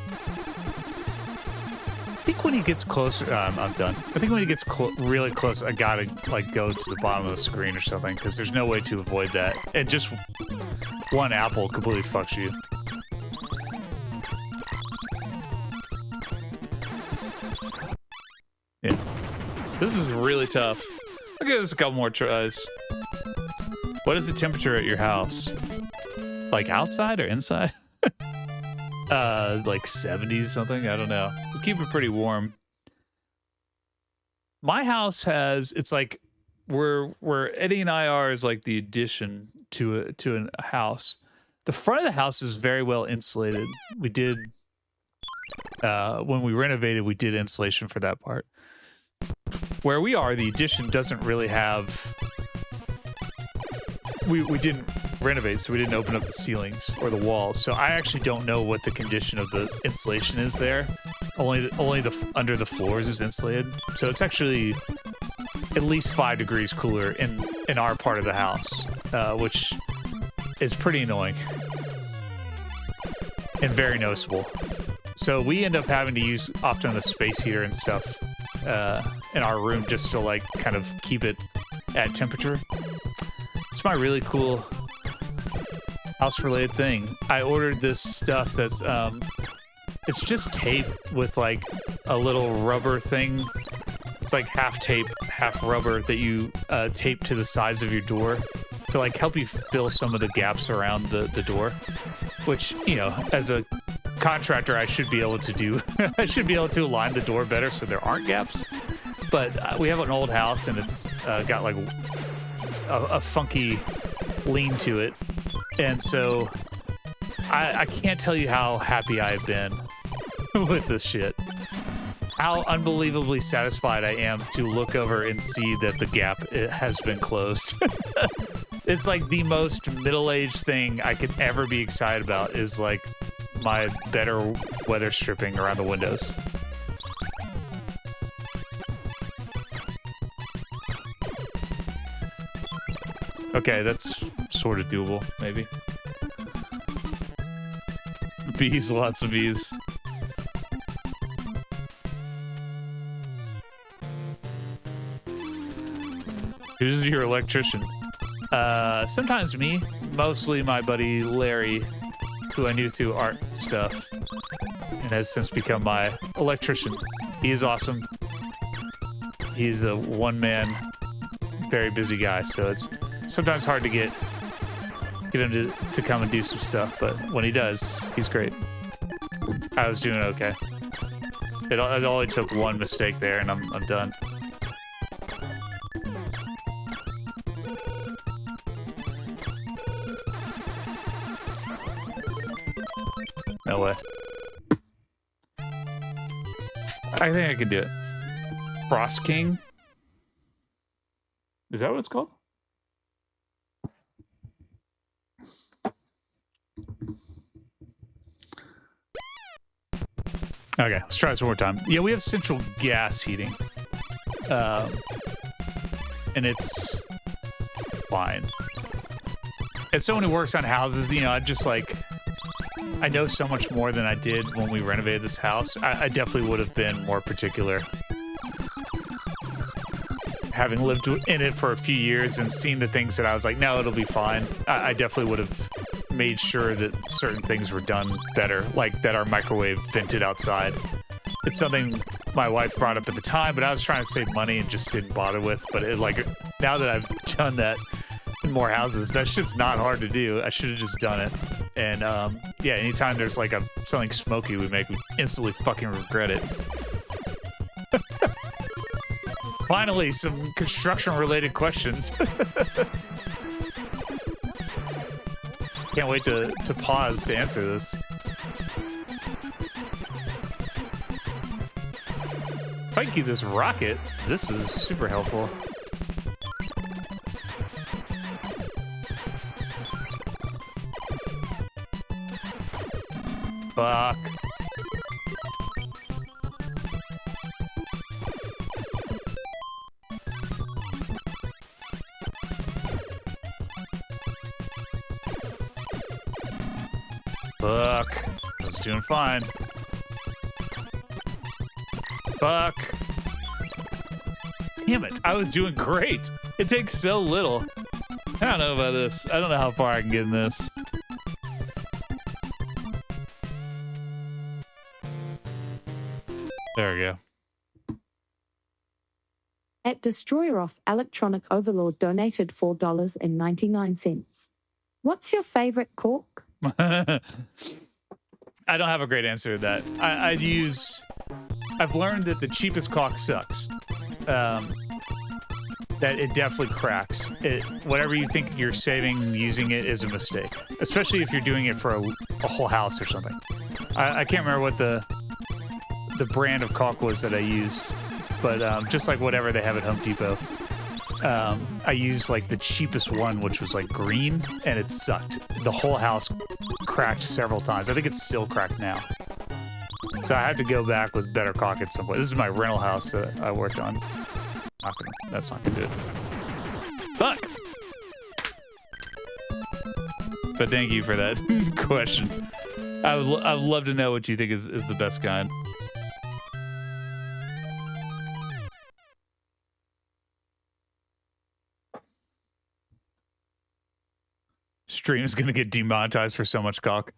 think when he gets closer, I'm done. I think when he gets really close, I gotta like go to the bottom of the screen or something because there's no way to avoid that. And just one apple completely fucks you. Yeah, this is really tough. I'll give this a couple more tries. What is the temperature at your house? Like outside or inside? Like 70s something? I don't know. We keep it pretty warm. My house has, it's like where Eddie and I are is like the addition to a house. The front of the house is very well insulated. We did when we renovated, we did insulation for that part. Where we are, the addition doesn't really have. We didn't renovate, so we didn't open up the ceilings or the walls. So I actually don't know what the condition of the insulation is there. Only the under the floors is insulated. So it's actually at least 5 degrees cooler in our part of the house, which is pretty annoying and very noticeable. So we end up having to use often the space heater and stuff in our room just to like kind of keep it at temperature. It's my really cool house-related thing. I ordered this stuff that's it's just tape with like a little rubber thing. It's like half tape, half rubber that you tape to the sides of your door to like help you fill some of the gaps around the door, which, you know, as a contractor, I should be able to do. I should be able to align the door better so there aren't gaps. But we have an old house and it's got like a funky lean to it. And so I can't tell you how happy I've been with this shit. How unbelievably satisfied I am to look over and see that the gap has been closed. It's like the most middle-aged thing I could ever be excited about is like my better weather stripping around the windows. Okay, that's sort of doable, maybe. Bees, lots of bees. Who's your electrician? Sometimes me, mostly my buddy Larry, who I knew through art stuff, and has since become my electrician. He is awesome. He's a one-man, very busy guy, so it's sometimes hard to get him to come and do some stuff, but when he does, he's great. I was doing okay. It only took one mistake there, and I'm done. No way. I think I can do it. Frost King? Is that what it's called? Okay, let's try this one more time. Yeah, we have central gas heating. And it's fine. As someone who works on houses, you know, I know so much more than I did when we renovated this house. I definitely would have been more particular. Having lived in it for a few years and seen the things that I was like, no, it'll be fine. I definitely would have made sure that certain things were done better, like that our microwave vented outside. It's something my wife brought up at the time, but I was trying to save money and just didn't bother with. But now that I've done that in more houses, that shit's not hard to do. I should have just done it. And yeah, anytime there's like something smoky we make, we instantly fucking regret it. Finally, some construction-related questions. Can't wait to pause to answer this. If I can keep this rocket, this is super helpful. Fuck. Fuck. I was doing fine. Fuck. Damn it. I was doing great. It takes so little. I don't know about this. I don't know how far I can get in this. There we go. At Destroyer Off, Electronic Overlord donated $4.99. What's your favorite cork? I don't have a great answer to that. I've learned that the cheapest caulk sucks. That it definitely cracks. Whatever you think you're saving using it is a mistake, especially if you're doing it for a whole house or something. I can't remember what the brand of caulk was that I used, but just like whatever they have at Home Depot, I used like the cheapest one, which was like green, and it sucked. The whole house cracked several times. I think it's still cracked now. So I had to go back with better caulk at some point. This is my rental house that I worked on. That's not gonna do it. Fuck! But thank you for that question. I would love to know what you think is the best kind. Stream is gonna get demonetized for so much caulk.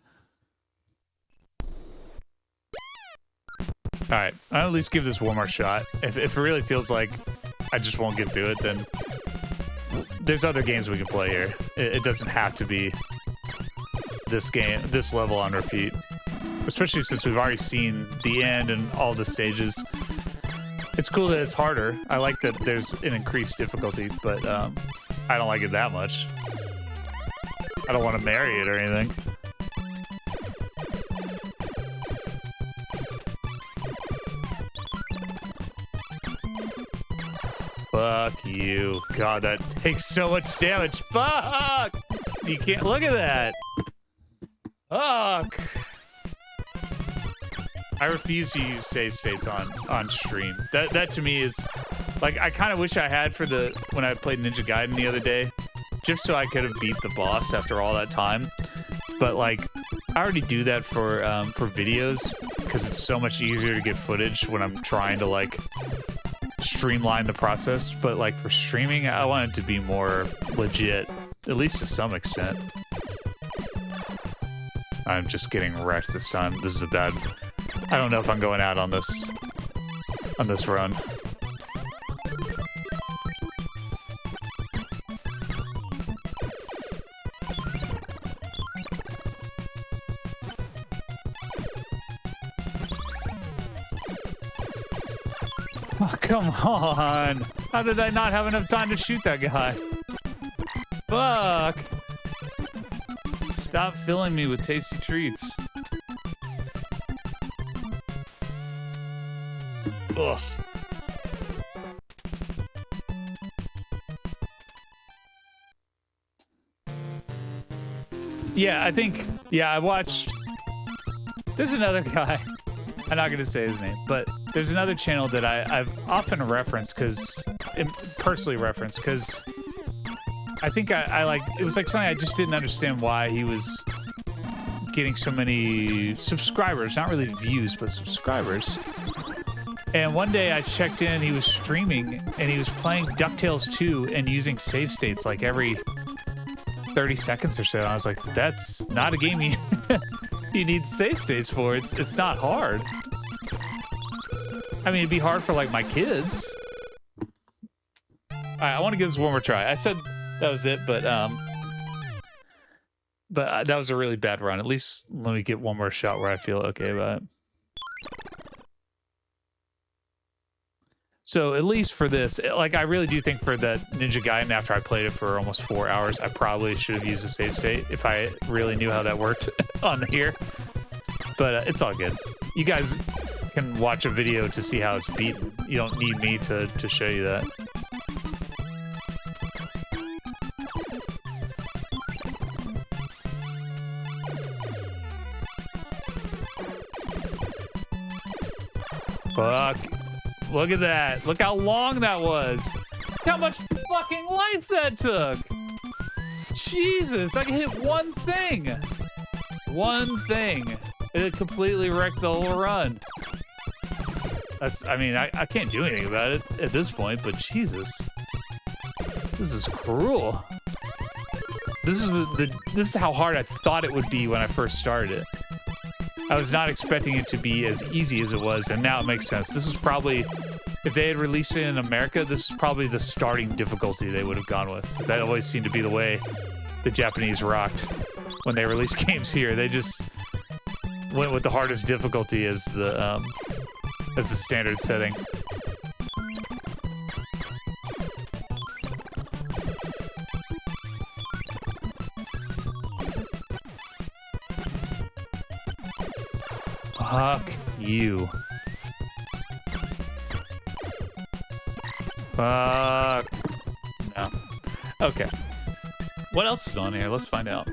Alright, I'll at least give this one more shot. If it really feels like I just won't get through it, then there's other games we can play here. It doesn't have to be this level on repeat. Especially since we've already seen the end and all the stages. It's cool that it's harder. I like that there's an increased difficulty, but I don't like it that much. I don't want to marry it or anything. Fuck you. God, that takes so much damage. Fuck! You can't look at that. Fuck. I refuse to use save states on stream. That to me is like, I kind of wish I had for when I played Ninja Gaiden the other day, just so I could have beat the boss after all that time. But like, I already do that for videos because it's so much easier to get footage when I'm trying to like streamline the process, but like for streaming, I want it to be more legit, at least to some extent. I'm just getting wrecked this time. This is a bad... I don't know if I'm going out on this run. Oh, come on. How did I not have enough time to shoot that guy? Fuck. Stop filling me with tasty treats. Ugh. Yeah, I think... Yeah, I watched... There's another guy. I'm not going to say his name, but there's another channel that I've often referenced because... Personally referenced because... I think I like... It was like something I just didn't understand why he was getting so many subscribers. Not really views, but subscribers. And one day I checked in, he was streaming, and he was playing DuckTales 2 and using save states like every 30 seconds or so. I was like, that's not a game you need save states for. It's not hard. I mean, it'd be hard for like my kids. All right, I want to give this one more try. I said that was it, but that was a really bad run. At least let me get one more shot where I feel okay about it. So at least for this, like I really do think for that Ninja Gaiden, after I played it for almost 4 hours, I probably should have used a save state if I really knew how that worked on here. But it's all good. You guys can watch a video to see how it's beaten. You don't need me to show you that. Fuck. Look at that. Look how long that was. Look how much fucking lights that took. Jesus, I can hit one thing. One thing. It completely wrecked the whole run. I mean, I can't do anything about it at this point, but Jesus. This is cruel. This is how hard I thought it would be when I first started it. I was not expecting it to be as easy as it was, and now it makes sense. This is probably, if they had released it in America, this is probably the starting difficulty they would have gone with. That always seemed to be the way the Japanese rocked when they released games here. They just went with the hardest difficulty as the standard setting. Fuck you. Fuck. No. Okay. What else is on here? Let's find out.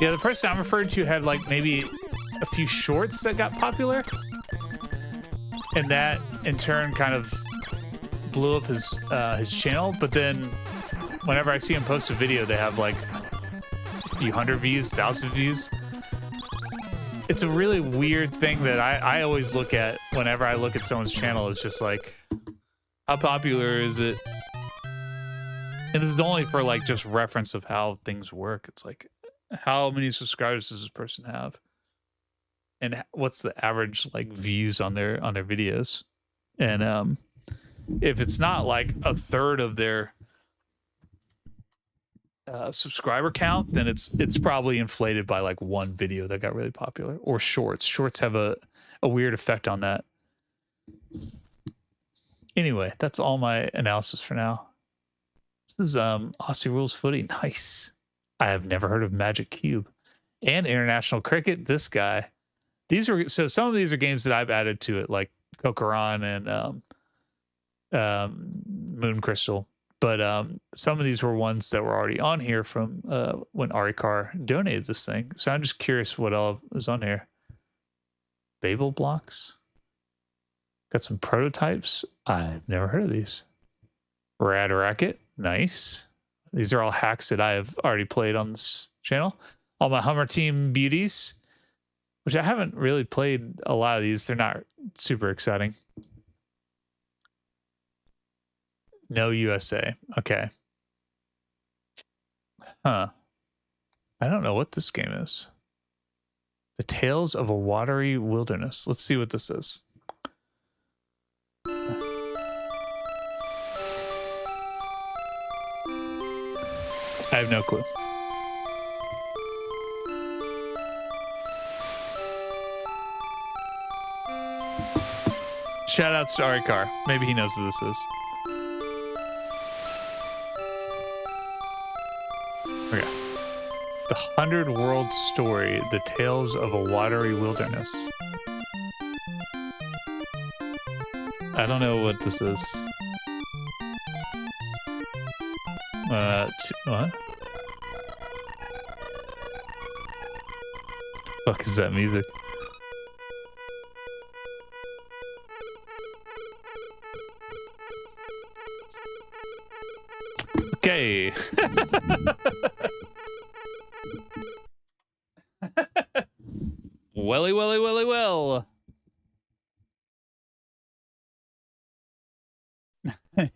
Yeah, the person I'm referring to had like maybe a few shorts that got popular, and that in turn kind of blew up his channel. But then whenever I see him post a video, they have like a few hundred views, 1,000 views. It's a really weird thing that I always look at whenever I look at someone's channel. It's just like, how popular is it? And this is only for like just reference of how things work. It's like, how many subscribers does this person have, and what's the average like views on their videos? And if it's not like a third of their subscriber count, then it's probably inflated by like one video that got really popular, or shorts have a weird effect on that. Anyway, that's all my analysis for now. This is Aussie Rules Footy. Nice. I have never heard of Magic Cube and International Cricket. This guy. Some of these are games that I've added to it, like Kokoran and Moon Crystal. But some of these were ones that were already on here from when Arikar donated this thing. So I'm just curious what all is on here. Babel blocks. Got some prototypes. I've never heard of these. Rad Racket. Nice. These are all hacks that I have already played on this channel. All my Hummer Team beauties, which I haven't really played a lot of these. They're not super exciting. No USA. Okay. Huh. I don't know what this game is. The Tales of a Watery Wilderness. Let's see what this is. I have no clue. Shout out to Arikar. Maybe he knows what this is. Okay. The 100 World Story, The Tales of a Watery Wilderness. I don't know what this is. What? Fuck is that music? Okay. Well.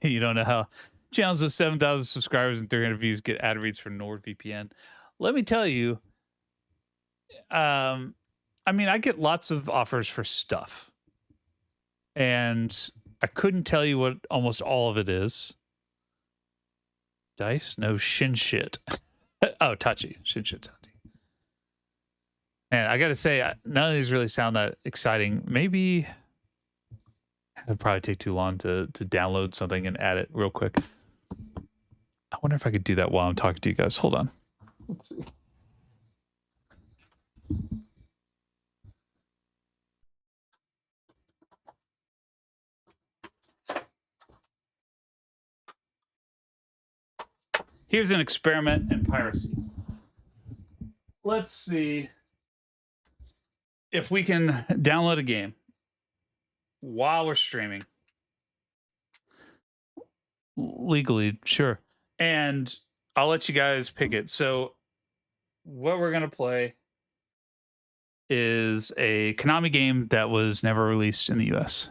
You don't know how channels with 7,000 subscribers and 300 views get ad reads for NordVPN. Let me tell you, I mean, I get lots of offers for stuff, and I couldn't tell you what almost all of it is. Dice? No, shin shit. Oh, Tachi. Shin shit Tachi. And I gotta say, none of these really sound that exciting. Maybe it'd probably take too long to download something and add it real quick. I wonder if I could do that while I'm talking to you guys. Hold on. Let's see. Here's an experiment in piracy. Let's see if we can download a game while we're streaming. Legally, sure. And I'll let you guys pick it. So what we're going to play is a Konami game that was never released in the US.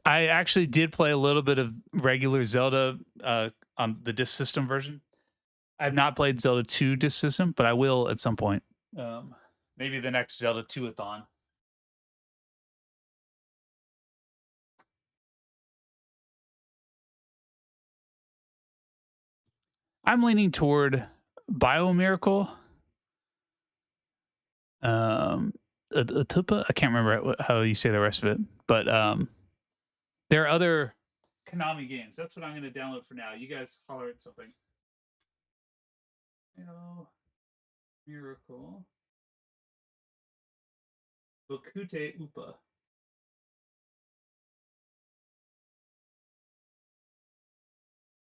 I actually did play a little bit of regular Zelda on the disc system version. I've not played Zelda 2 disc system, but I will at some point. Maybe the next Zelda 2-a-thon. I'm leaning toward Biomiracle. Atupa? I can't remember how you say the rest of it, but there are other Konami games. That's what I'm going to download for now. You guys holler at something. Miracle. Bokutte Upa.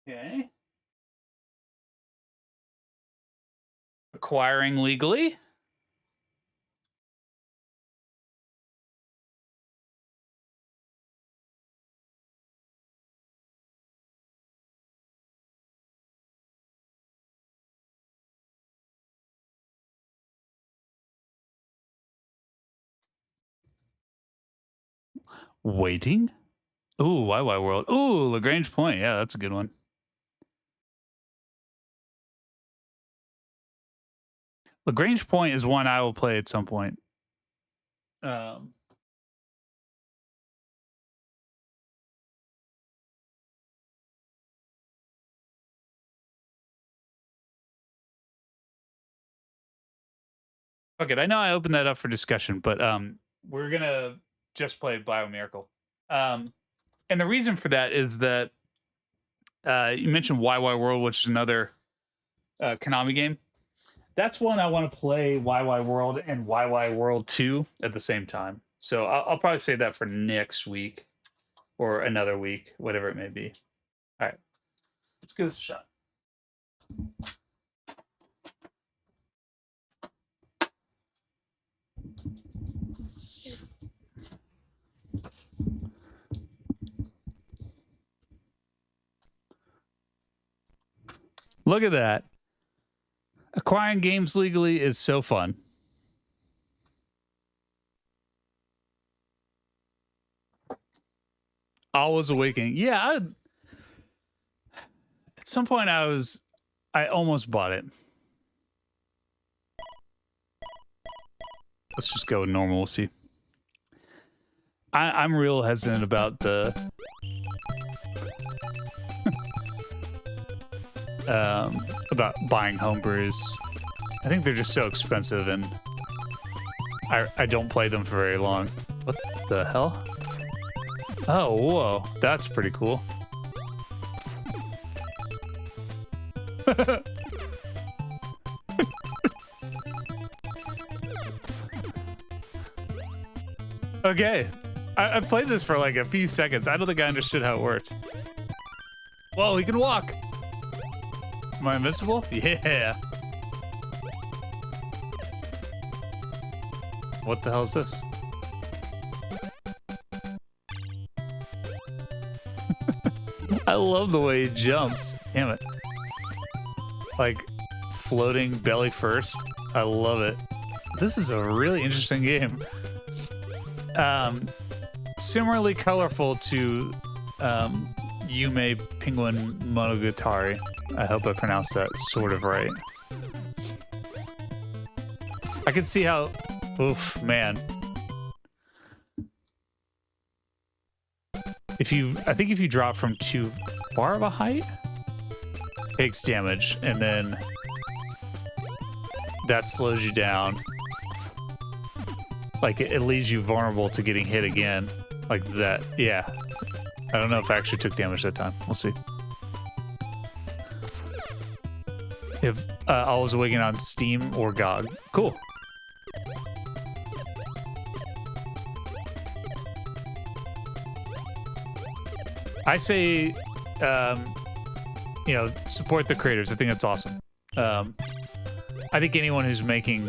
Okay. Acquiring legally. Waiting. Ooh, YY World. Ooh, Lagrange Point. Yeah, that's a good one. Lagrange Point is one I will play at some point. Okay, I know I opened that up for discussion, but we're gonna just play Biomiracle. And the reason for that is that you mentioned YY World, which is another Konami game. That's one I want to play YY World and YY World 2 at the same time. So I'll probably say that for next week or another week, whatever it may be. All right, let's give this a shot. Look at that. Acquiring games legally is so fun. Always Awakening. Yeah, at some point I almost bought it. Let's just go with normal. We'll see. I'm real hesitant about the about buying homebrews. I think they're just so expensive, and I don't play them for very long. What the hell? Oh, whoa, that's pretty cool. Okay, I played this for like a few seconds. I don't think I understood how it worked. Whoa, he can walk. Am I invincible? Yeah. What the hell is this? I love the way he jumps. Damn it. Like floating belly first. I love it. This is a really interesting game. Similarly colorful to Yume Penguin Monogatari. I hope I pronounced that sort of right. I can see how... Oof, man. I think if you drop from too far of a height, it takes damage, and then that slows you down. Like, it leaves you vulnerable to getting hit again. Like that, yeah. I don't know if I actually took damage that time. We'll see. If I was Awakening on Steam or GOG. Cool. I say, you know, support the creators. I think that's awesome. I think anyone who's making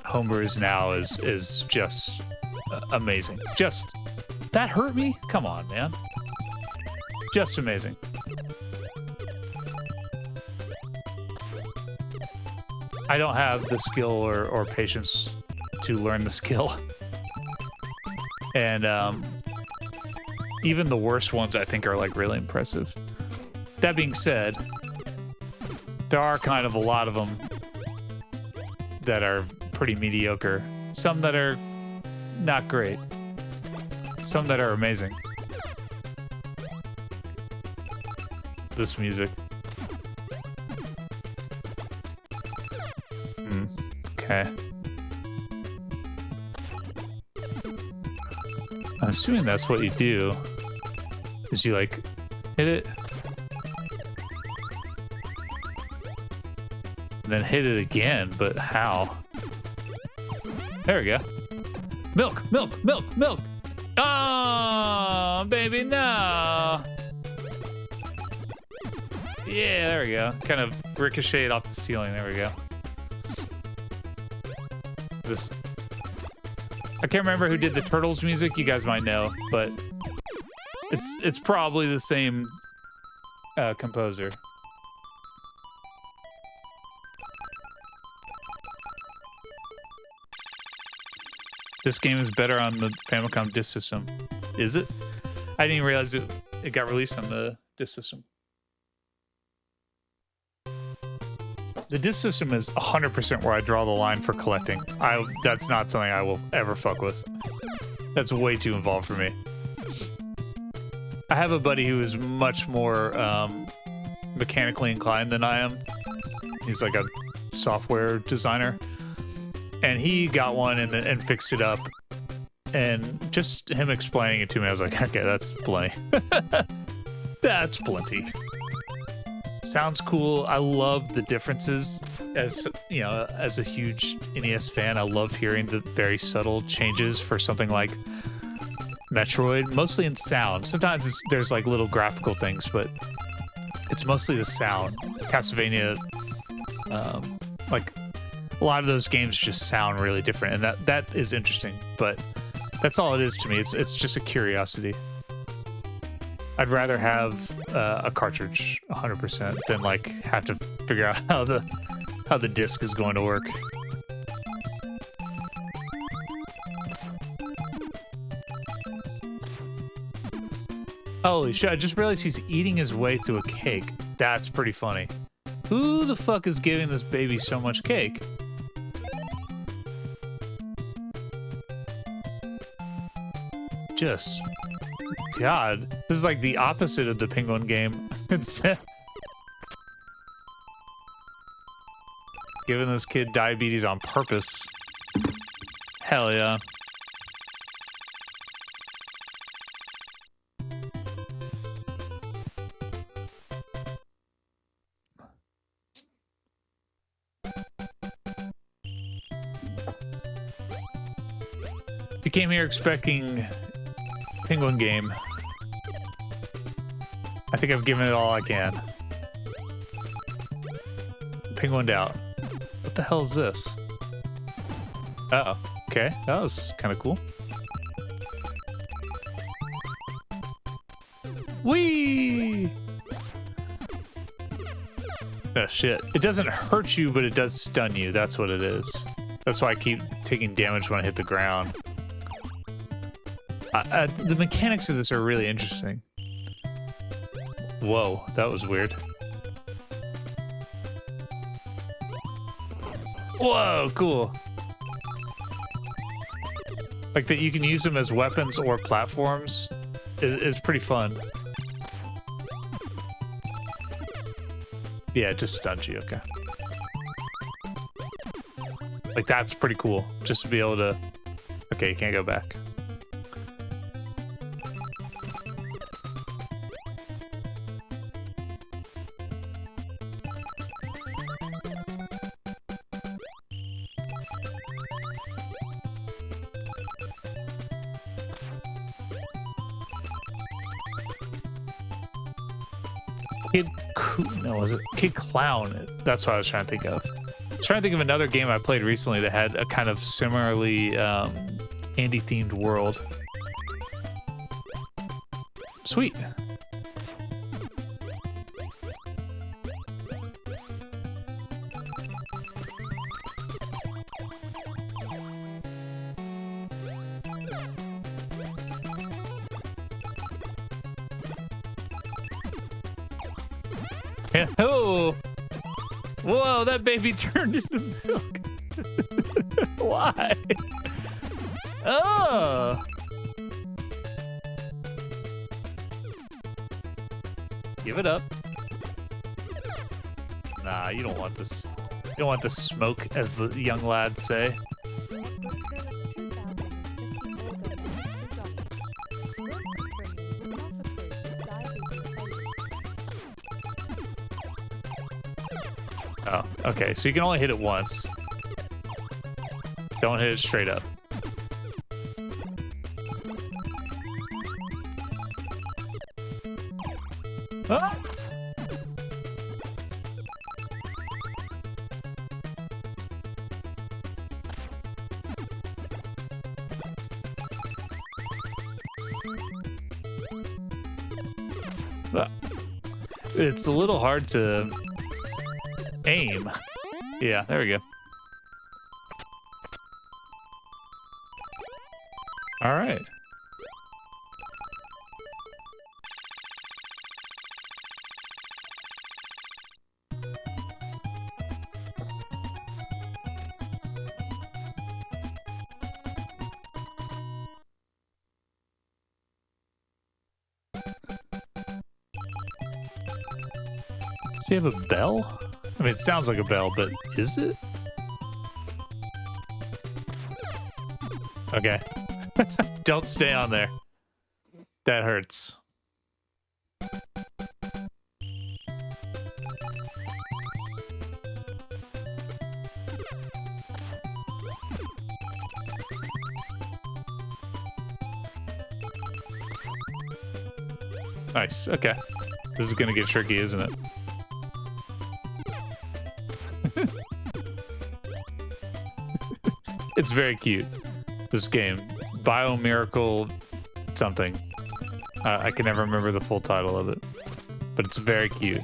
homebrews now is just amazing. Just, that hurt me? Come on, man. Just amazing. I don't have the skill or patience to learn the skill. And even the worst ones I think are like really impressive. That being said, there are kind of a lot of them that are pretty mediocre. Some that are not great. Some that are amazing. This music. Okay. I'm assuming that's what you do. Is you like hit it, and then hit it again, but how? There we go. Milk, milk, milk, milk. Oh, baby, no. Yeah, there we go. Kind of ricocheted off the ceiling. There we go. This, I can't remember who did the Turtles music. You guys might know, but it's probably the same composer. This game is better on the Famicom disk system. Is it? I didn't even realize it got released on the disk system. The disc system is 100% where I draw the line for collecting. That's not something I will ever fuck with. That's way too involved for me. I have a buddy who is much more mechanically inclined than I am. He's like a software designer. And he got one and fixed it up. And just him explaining it to me, I was like, okay, that's plenty. That's plenty. Sounds cool. I love the differences. As you know, as a huge NES fan, I love hearing the very subtle changes for something like Metroid, mostly in sound. Sometimes there's like little graphical things, but it's mostly the sound. Castlevania, like a lot of those games just sound really different, and that is interesting. But that's all it is to me. It's just a curiosity. I'd rather have a cartridge 100% than like have to figure out how the disc is going to work. Holy shit, I just realized he's eating his way through a cake. That's pretty funny. Who the fuck is giving this baby so much cake? Just... God, this is like the opposite of the penguin game. It's giving this kid diabetes on purpose. Hell yeah. If you came here expecting penguin game, I think I've given it all I can. Penguined out. What the hell is this? Uh-oh. Okay, that was kind of cool. Whee! Oh, shit. It doesn't hurt you, but it does stun you. That's what it is. That's why I keep taking damage when I hit the ground. The mechanics of this are really interesting. Whoa, that was weird. Whoa, cool. Like that you can use them as weapons or platforms is pretty fun. Yeah, it just stuns you, okay. Like that's pretty cool, just to be able to... Okay, you can't go back. No, was it Kid Clown? That's what I was trying to think of. I was trying to think of another game I played recently that had a kind of similarly Andy-themed world. Sweet. Oh! Whoa, that baby turned into milk. Why? Oh! Give it up. Nah, you don't want this. You don't want the smoke, as the young lads say. Oh, okay, so you can only hit it once. Don't hit it straight up. Ah! It's a little hard to aim. Yeah, there we go. All right. Does he have a bell? I mean, it sounds like a bell, but is it? Okay. Don't stay on there. That hurts. Nice, okay. This is gonna get tricky, isn't it? It's very cute, this game. Biomiracle something. I can never remember the full title of it, but it's very cute.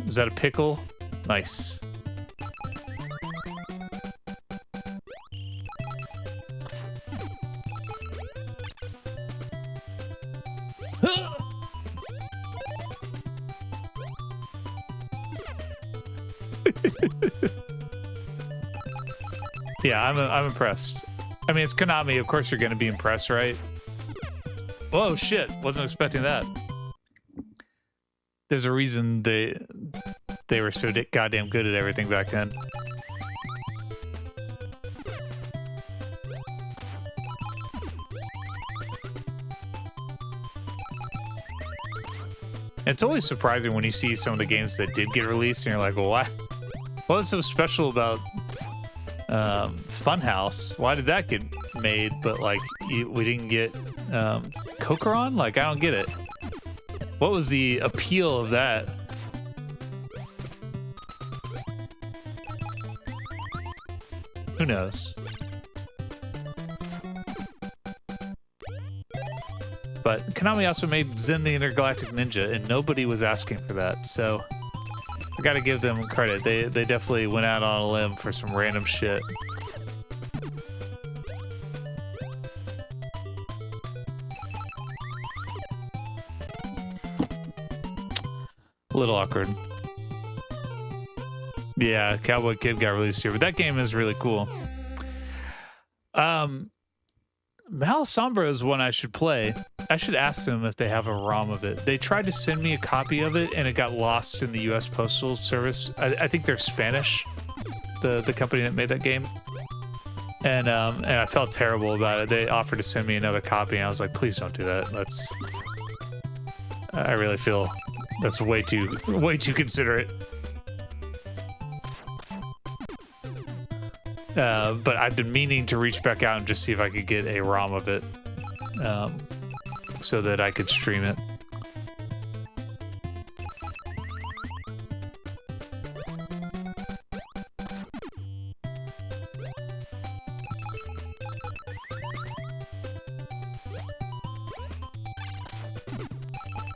Is that a pickle? Nice. Yeah, I'm impressed. I mean, it's Konami. Of course, you're going to be impressed, right? Whoa, shit! Wasn't expecting that. There's a reason they were so goddamn good at everything back then. It's always surprising when you see some of the games that did get released, and you're like, well, why? What was so special about Funhouse? Why did that get made? But like, we didn't get Kokoron? Like, I don't get it. What was the appeal of that? Who knows? But Konami also made Zen the Intergalactic Ninja, and nobody was asking for that, so I gotta give them credit. They definitely went out on a limb for some random shit. A little awkward. Yeah, Cowboy Kid got released here, but that game is really cool. Malasombra is one I should play. I should ask them if they have a ROM of it. They tried to send me a copy of it, and it got lost in the U.S. Postal Service. I think they're Spanish, the company that made that game. And I felt terrible about it. They offered to send me another copy, and I was like, please don't do that. I really feel that's way too considerate. But I've been meaning to reach back out and just see if I could get a ROM of it, so that I could stream it.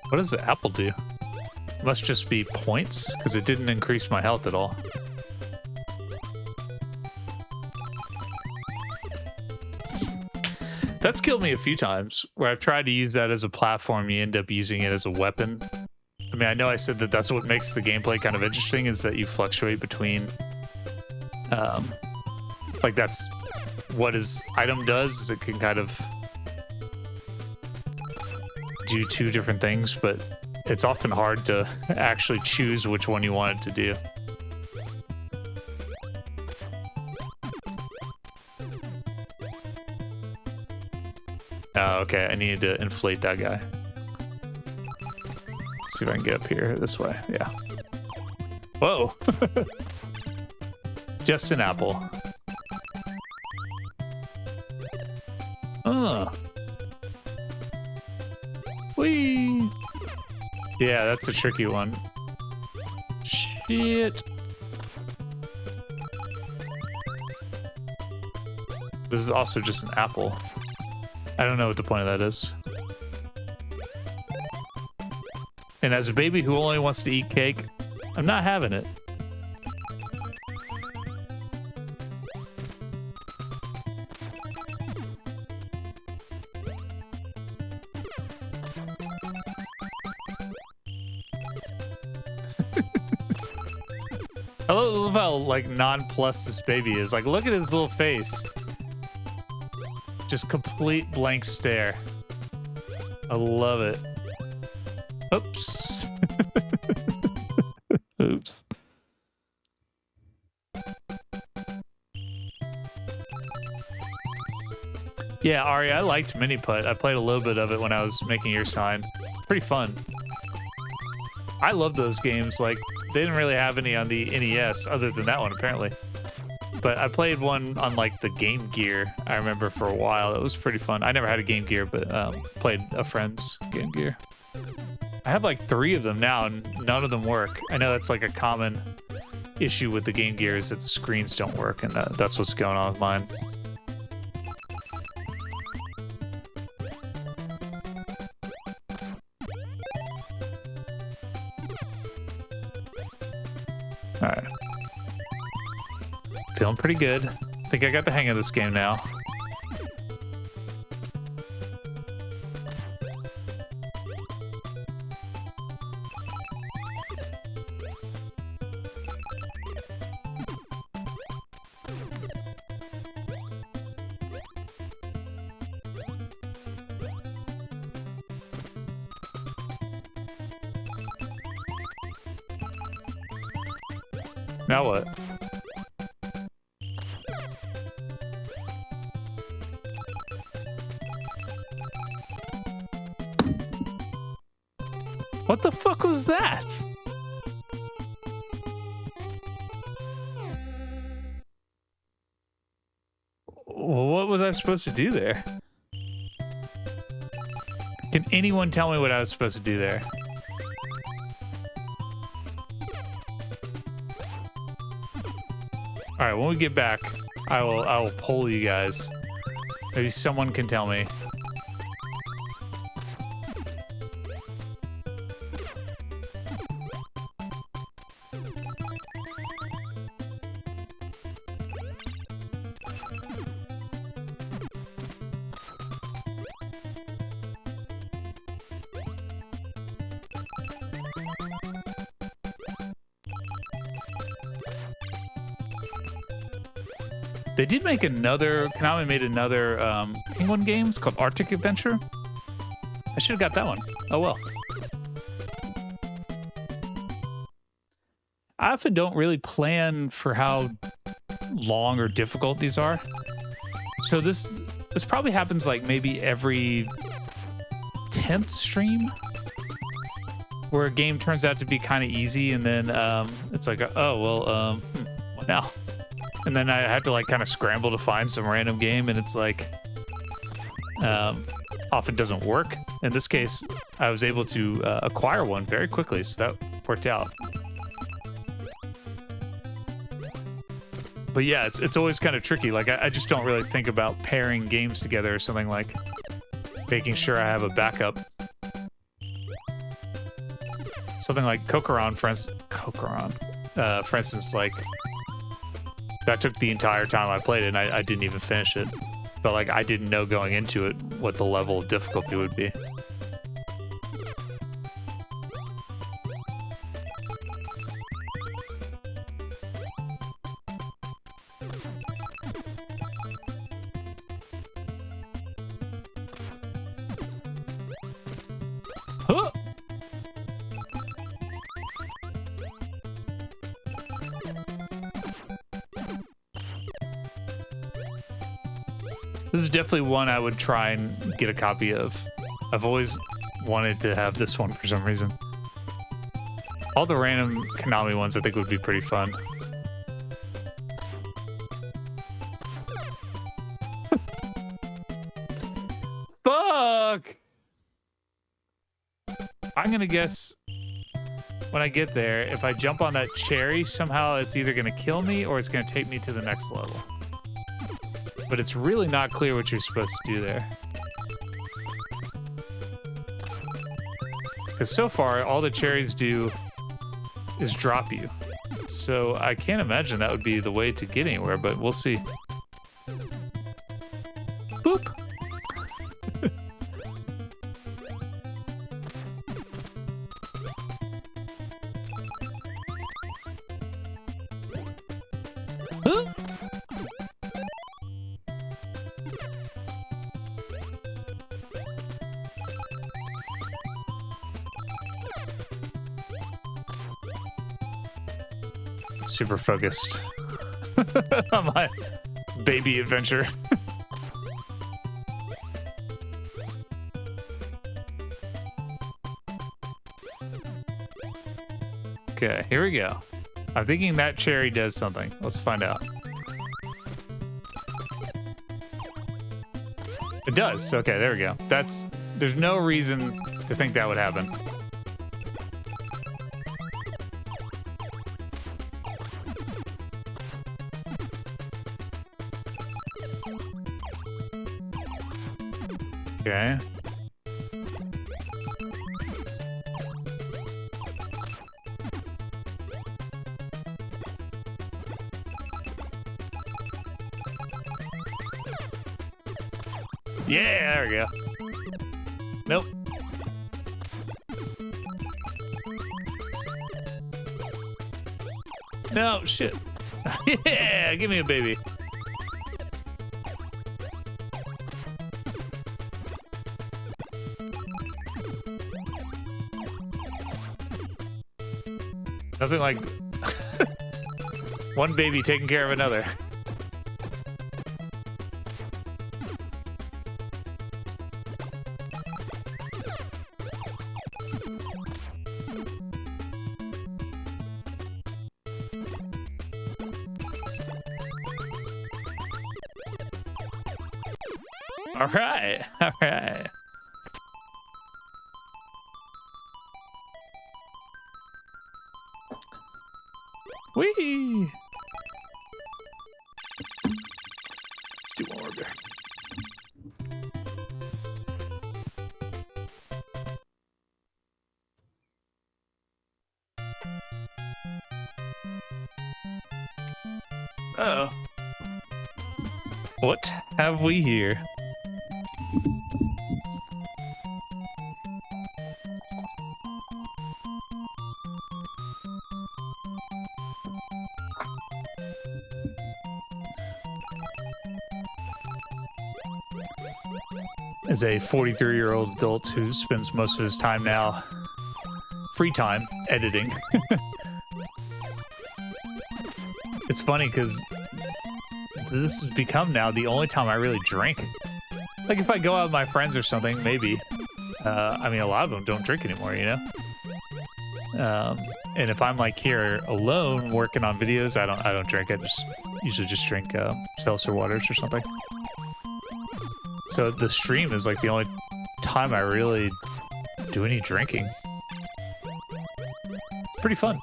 What does the apple do? It must just be points, because it didn't increase my health at all. That's killed me a few times, where I've tried to use that as a platform, you end up using it as a weapon. I mean, I know I said that that's what makes the gameplay kind of interesting, is that you fluctuate between... like, that's what his item does, is it can kind of do two different things, but it's often hard to actually choose which one you want it to do. Oh, okay, I needed to inflate that guy. Let's see if I can get up here this way. Yeah. Whoa! Just an apple. Whee! Yeah, that's a tricky one. Shit! This is also just an apple. I don't know what the point of that is. And as a baby who only wants to eat cake, I'm not having it. I love how, like, nonplussed this baby is. Like, look at his little face. Just complete blank stare. I love it. Oops. Oops. Yeah, Ari, I liked Mini Putt. I played a little bit of it when I was making your sign. Pretty fun. I love those games. Like, they didn't really have any on the NES other than that one, apparently. But I played one on, like, the Game Gear, I remember, for a while. It was pretty fun. I never had a Game Gear, but played a friend's Game Gear. I have, like, 3 of them now, and none of them work. I know that's, like, a common issue with the Game Gear, is that the screens don't work, and that's what's going on with mine. All right. Feeling pretty good. I think I got the hang of this game now. Now what? What the fuck was that? What was I supposed to do there? Can anyone tell me what I was supposed to do there? All right, when we get back, I will poll you guys. Maybe someone can tell me. They did make another, Konami made another Penguin games called Arctic Adventure. I should have got that one. Oh well. I often don't really plan for how long or difficult these are. So this probably happens like maybe every 10th stream where a game turns out to be kind of easy and then it's like, oh, well, what now? And then I had to like kind of scramble to find some random game, and it's like often doesn't work. In this case, I was able to acquire one very quickly, so that worked out. But yeah, it's always kind of tricky. Like I just don't really think about pairing games together or something, like making sure I have a backup. Something like Kokoron, for instance, like that took the entire time I played it, and I didn't even finish it. But like I didn't know going into it what the level of difficulty would be. Huh. This is definitely one I would try and get a copy of. I've always wanted to have this one for some reason. All the random Konami ones I think would be pretty fun. Fuck! I'm gonna guess when I get there, if I jump on that cherry, somehow it's either gonna kill me or it's gonna take me to the next level. But it's really not clear what you're supposed to do there. Because so far, all the cherries do is drop you. So I can't imagine that would be the way to get anywhere, but we'll see. Boop! Huh? Super focused on my baby adventure. Okay, here we go. I'm thinking that cherry does something. Let's find out. It does. Okay, there we go. There's no reason to think that would happen. Okay. Yeah, there we go. Nope. No, shit. Yeah, give me a baby. Nothing like one baby taking care of another. All right, all right. Whee! Let's do one more beer. Uh-oh. What have we here? As a 43-year-old adult who spends most of his time now, free time, editing. It's funny because this has become now the only time I really drink. Like if I go out with my friends or something, maybe. I mean, a lot of them don't drink anymore, you know? And if I'm like here alone working on videos, I don't drink. I usually just drink seltzer waters or something. So the stream is like the only time I really do any drinking. Pretty fun.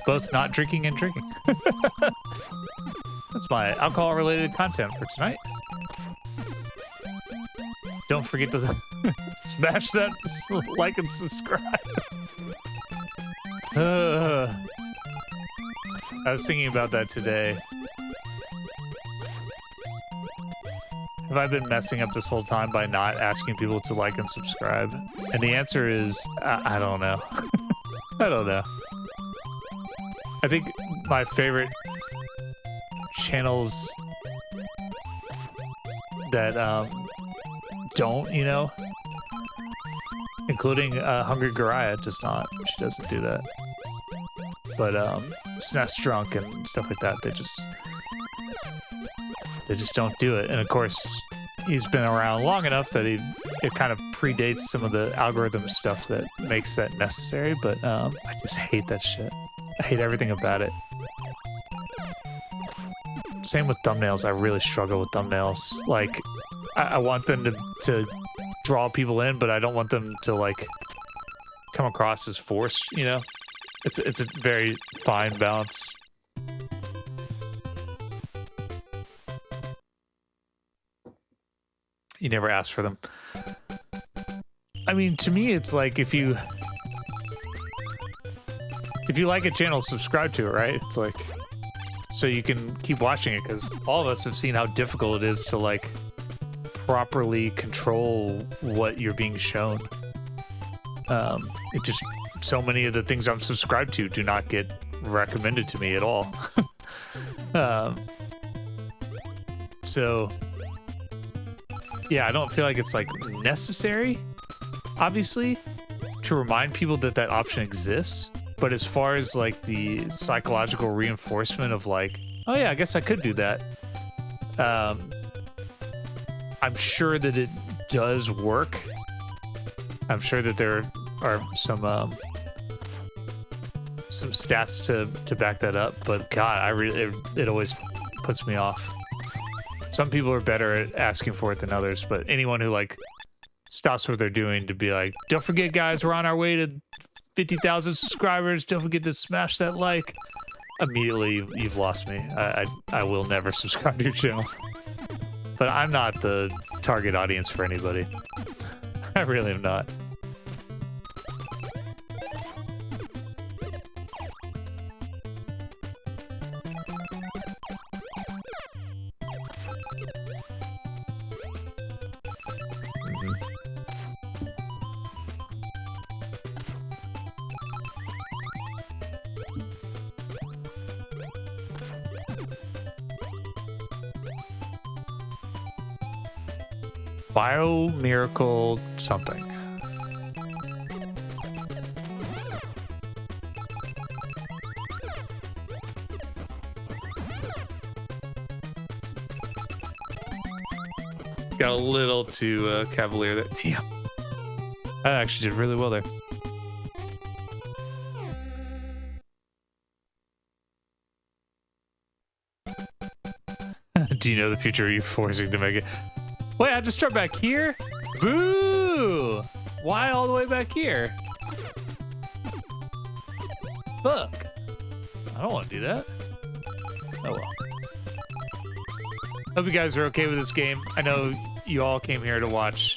Both not drinking and drinking. That's my alcohol-related content for tonight. Don't forget to smash that like and subscribe. I was thinking about that today. Have I been messing up this whole time by not asking people to like and subscribe? And the answer is, I don't know. I don't know. I think my favorite channels that don't, you know, including Hungry Garaya does not. She doesn't do that. But SNES Drunk and stuff like that, they just don't do it. And of course, he's been around long enough that it kind of predates some of the algorithm stuff that makes that necessary. But I just hate that shit. I hate everything about it. Same with thumbnails. I really struggle with thumbnails. Like, I want them to draw people in, but I don't want them to like come across as forced. You know, it's a very fine balance. You never ask for them. I mean, to me, it's like if you like a channel, subscribe to it, right? It's like so you can keep watching it, because all of us have seen how difficult it is to like properly control what you're being shown. It just, so many of the things I'm subscribed to do not get recommended to me at all. So yeah, I don't feel like it's like necessary, obviously, to remind people that that option exists. But as far as like the psychological reinforcement of like, oh yeah, I guess I could do that. I'm sure that it does work. I'm sure that there are some stats to back that up. But God, it always puts me off. Some people are better at asking for it than others, but anyone who like stops what they're doing to be like, don't forget, guys, we're on our way to 50,000 subscribers. Don't forget to smash that like. Immediately, you've lost me. I will never subscribe to your channel. But I'm not the target audience for anybody. I really am not. Bio Miracle something. Got a little too cavalier there. Damn. I actually did really well there. Do you know the future? Are you forcing to make it? Wait, I have to start back here? Boo! Why all the way back here? Fuck. I don't want to do that. Oh well. Hope you guys are okay with this game. I know you all came here to watch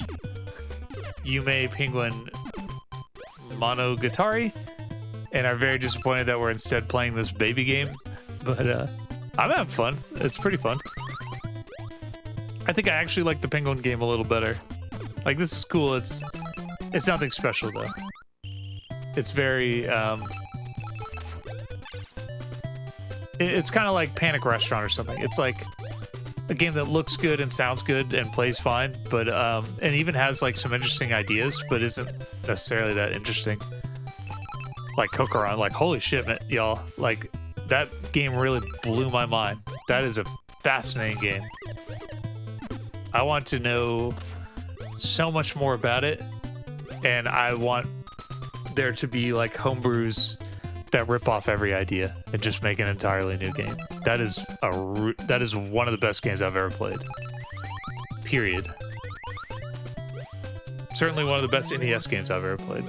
Yume Penguin Monogatari and are very disappointed that we're instead playing this baby game. But I'm having fun. It's pretty fun. I think I actually like the Penguin game a little better. Like, this is cool. It's nothing special though. It's very it's kind of like Panic Restaurant or something. It's like a game that looks good and sounds good and plays fine, but and even has like some interesting ideas, but isn't necessarily that interesting. Like Kokoron, like holy shit, man, y'all! Like that game really blew my mind. That is a fascinating game. I want to know so much more about it, and I want there to be like homebrews that rip off every idea and just make an entirely new game. That is one of the best games I've ever played. Period. Certainly one of the best NES games I've ever played.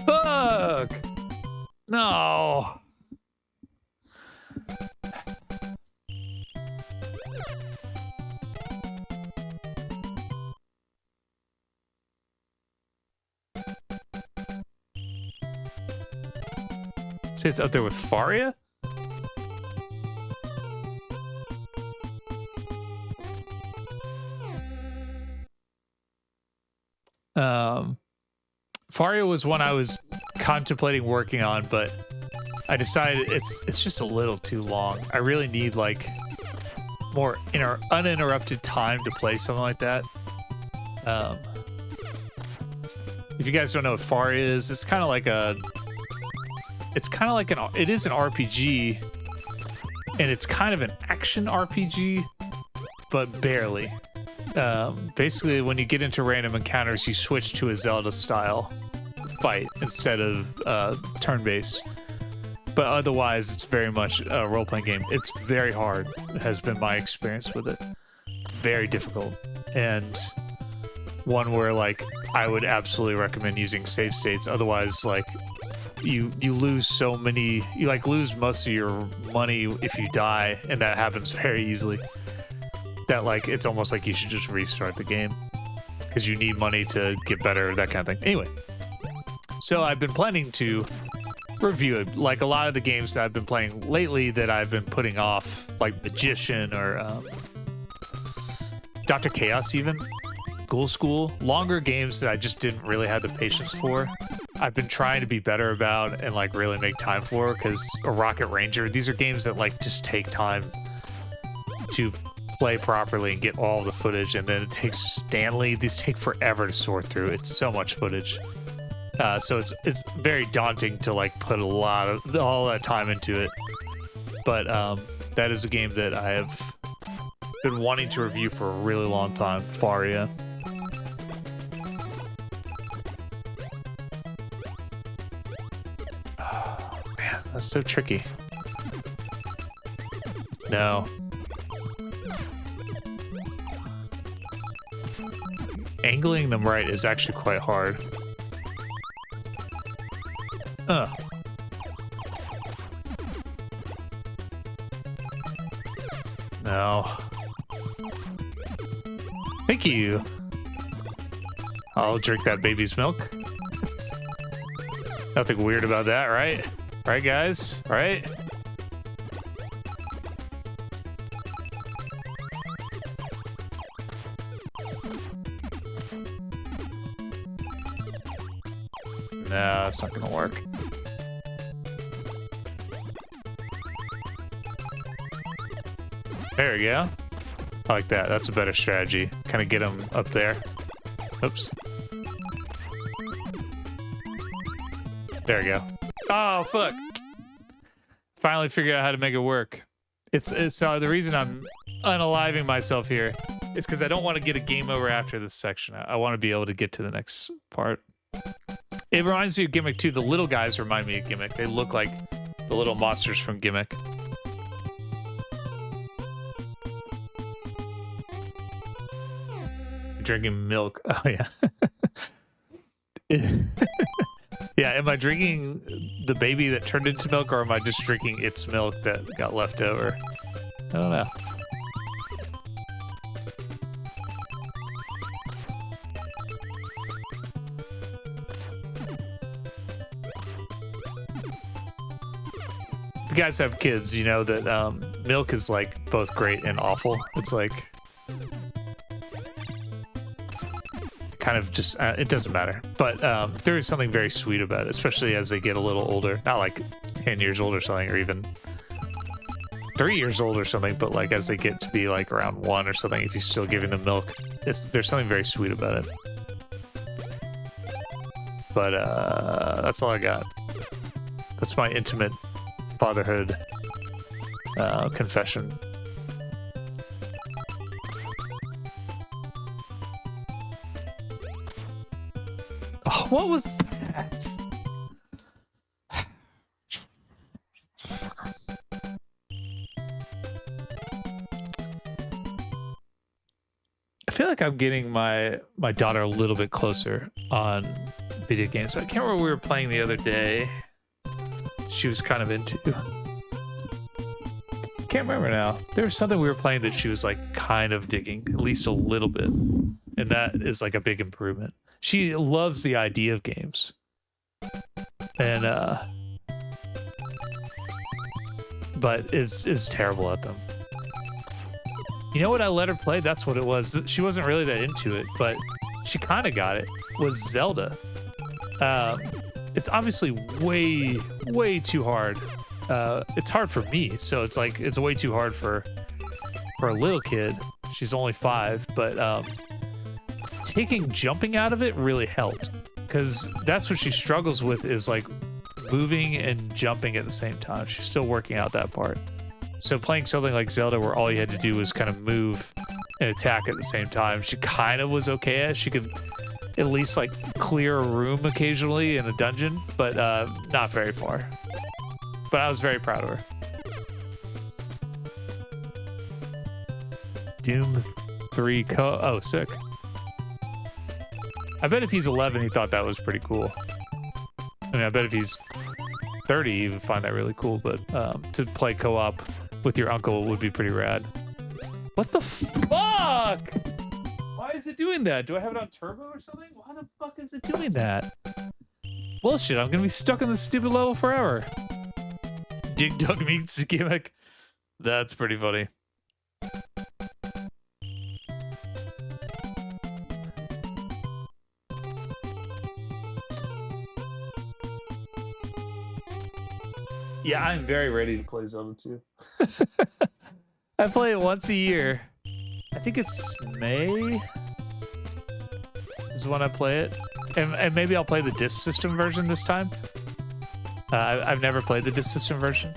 Fuck! No! Say it's up there with Faria? Faria was one I was contemplating working on, but I decided it's just a little too long. I really need like more uninterrupted time to play something like that. If you guys don't know what Faria is, it's kind of like it is an RPG, and it's kind of an action RPG, but barely. Basically, when you get into random encounters, you switch to a Zelda style fight instead of turn-based. But otherwise, it's very much a role-playing game. It's very hard, has been my experience with it. Very difficult. And one where, like, I would absolutely recommend using save states. Otherwise, like, you lose so many... You, like, lose most of your money if you die, and that happens very easily. That, like, it's almost like you should just restart the game. Because you need money to get better, that kind of thing. Anyway. So I've been planning to review it, like a lot of the games that I've been playing lately that I've been putting off, like Magician or Dr. Chaos even, Ghoul School, longer games that I just didn't really have the patience for. I've been trying to be better about and like really make time for, because a Rocket Ranger, these are games that like just take time to play properly and get all the footage, and then it takes Stanley, these take forever to sort through. It's so much footage. So it's very daunting to like put all that time into it. But that is a game that I have been wanting to review for a really long time, Faria. Oh, man, that's so tricky. No. Angling them right is actually quite hard. No. Thank you. I'll drink that baby's milk. Nothing weird about that, right? Right, guys? Right? No, that's not gonna work. There we go. I like that. That's a better strategy. Kind of get them up there. Oops. There we go. Oh, fuck. Finally figured out how to make it work. It's so the reason I'm unaliving myself here is because I don't want to get a game over after this section. I want to be able to get to the next part. It reminds me of Gimmick too. The little guys remind me of Gimmick. They look like the little monsters from Gimmick. Drinking milk. Oh yeah. Yeah, am I drinking the baby that turned into milk, or am I just drinking its milk that got left over? I don't know. If you guys have kids, you know that milk is like both great and awful. It's like kind of just it doesn't matter, but there is something very sweet about it, especially as they get a little older. Not like 10 years old or something, or even 3 years old or something, but like as they get to be like around 1 or something, if you're still giving them milk, there's something very sweet about it. But that's all I got. That's my intimate fatherhood confession. Oh, what was that? I feel like I'm getting my daughter a little bit closer on video games. I can't remember what we were playing the other day. She was kind of into. Can't remember now. There was something we were playing that she was like kind of digging, at least a little bit, and that is like a big improvement. She loves the idea of games, and but is terrible at them. You know what I let her play? That's what it was. She wasn't really that into it, but she kind of got it. Was Zelda. It's obviously way too hard. It's hard for me, so it's like it's way too hard for a little kid. She's only 5, but taking jumping out of it really helped, because that's what she struggles with, is like moving and jumping at the same time. She's still working out that part. So playing something like Zelda where all you had to do was kind of move and attack at the same time, she kind of was okay at. She could at least like clear a room occasionally in a dungeon, but not very far. But I was very proud of her. Doom 3 oh, sick. I bet if he's 11, he thought that was pretty cool. I mean, I bet if he's 30, he would find that really cool, but to play co-op with your uncle would be pretty rad. What the fuck? Why is it doing that? Do I have it on turbo or something? Why the fuck is it doing that? Bullshit, I'm gonna be stuck in this stupid level forever. Dig Dug meets the Gimmick. That's pretty funny. Yeah, I'm very ready to play Zelda 2. I play it once a year. I think it's May is when I play it. And maybe I'll play the disc system version this time. I've never played the disc system version.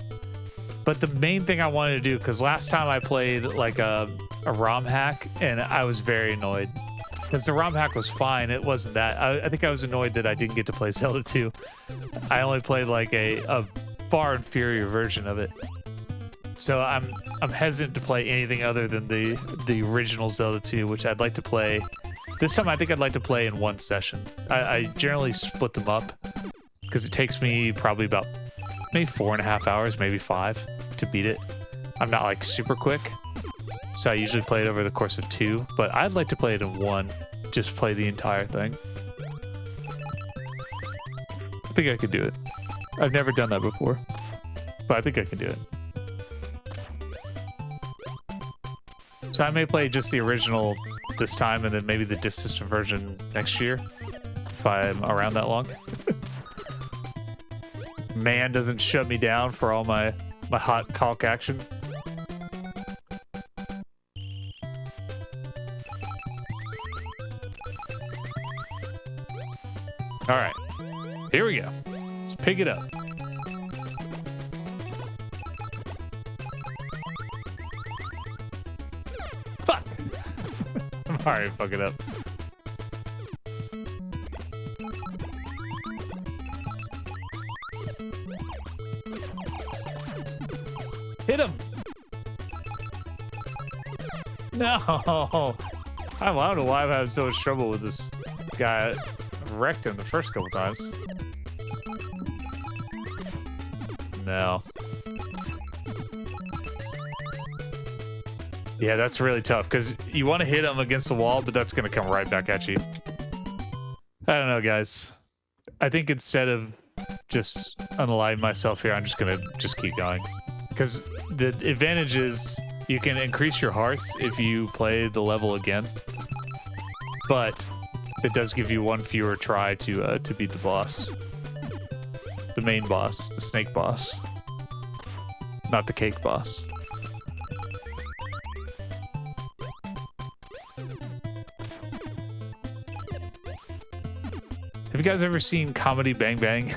But the main thing I wanted to do, because last time I played like a ROM hack, and I was very annoyed. Because the ROM hack was fine, it wasn't that. I think I was annoyed that I didn't get to play Zelda 2. I only played like a far inferior version of it. So I'm hesitant to play anything other than the original Zelda 2, which I'd like to play. This time I think I'd like to play in one session. I generally split them up, because it takes me probably about maybe 4.5 hours, maybe 5 to beat it. I'm not like super quick. So I usually play it over the course of 2, but I'd like to play it in 1. Just play the entire thing. I think I could do it. I've never done that before, but I think I can do it. So I may play just the original this time and then maybe the disc system version next year if I'm around that long. Man doesn't shut me down for all my hot caulk action. All right, here we go. Let's pick it up. Fuck! I'm already fucking up. Hit him! No! I don't know why I'm having so much trouble with this guy. I wrecked him the first couple times. No. Yeah, that's really tough because you want to hit him against the wall, but that's going to come right back at you. I don't know, guys. I think instead of just unalive myself here, I'm just going to keep going. Because the advantage is you can increase your hearts if you play the level again. But it does give you one fewer try to beat the boss. The main boss, the snake boss. Not the cake boss. Have you guys ever seen Comedy Bang Bang?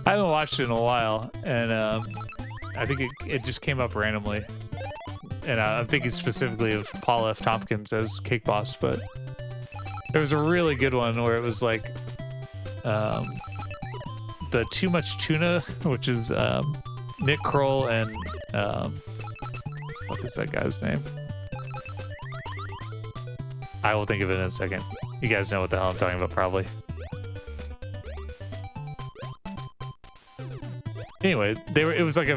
I haven't watched it in a while, and I think it just came up randomly. And I'm thinking specifically of Paul F. Tompkins as Cake Boss, but there was a really good one where it was like the Too Much Tuna, which is Nick Kroll and what is that guy's name? I will think of it in a second. You guys know what the hell I'm talking about, probably. Anyway, it was like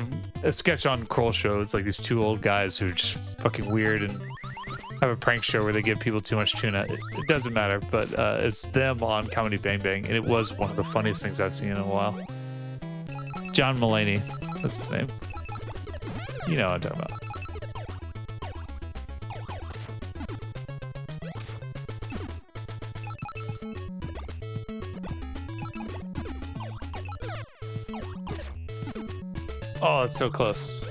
a sketch on Kroll show. It's like these two old guys who are just fucking weird and have a prank show where they give people too much tuna. It doesn't matter, but it's them on Comedy Bang Bang, and it was one of the funniest things I've seen in a while. John Mulaney, that's his name. You know what I'm talking about. Oh, it's so close.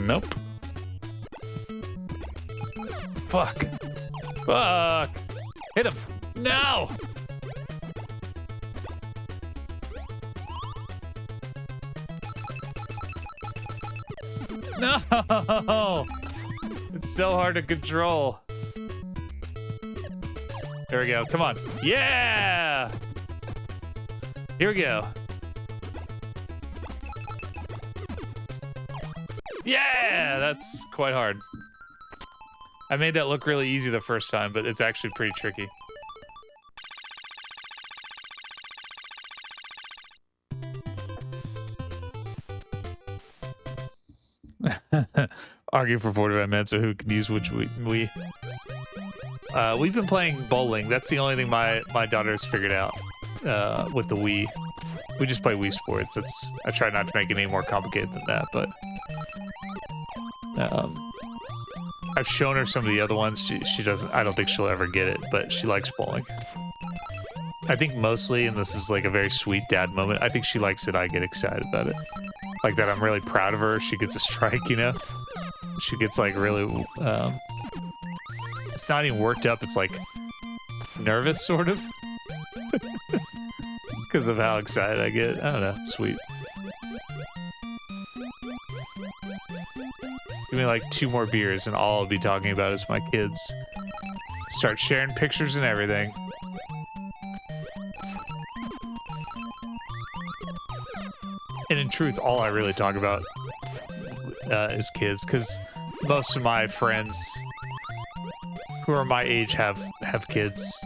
Nope. Fuck. Fuck. Hit him. No! No! It's so hard to control. There we go. Come on. Yeah! Here we go. Yeah! That's quite hard. I made that look really easy the first time, but it's actually pretty tricky. Argue for 45 minutes of who can use which we've been playing bowling. That's the only thing my daughter's figured out with the Wii. We just play Wii Sports. I try not to make it any more complicated than that, but I've shown her some of the other ones. She doesn't. I don't think she'll ever get it, but she likes bowling. I think mostly, and this is like a very sweet dad moment, I think she likes it. I get excited about it. Like that I'm really proud of her. She gets a strike, you know? She gets like really, it's not even worked up. It's like nervous, sort of. Because of how excited I get. I don't know. It's sweet. Give me like 2 more beers and all I'll be talking about is my kids. Start sharing pictures and everything. And in truth, all I really talk about is kids, because most of my friends who are my age have kids.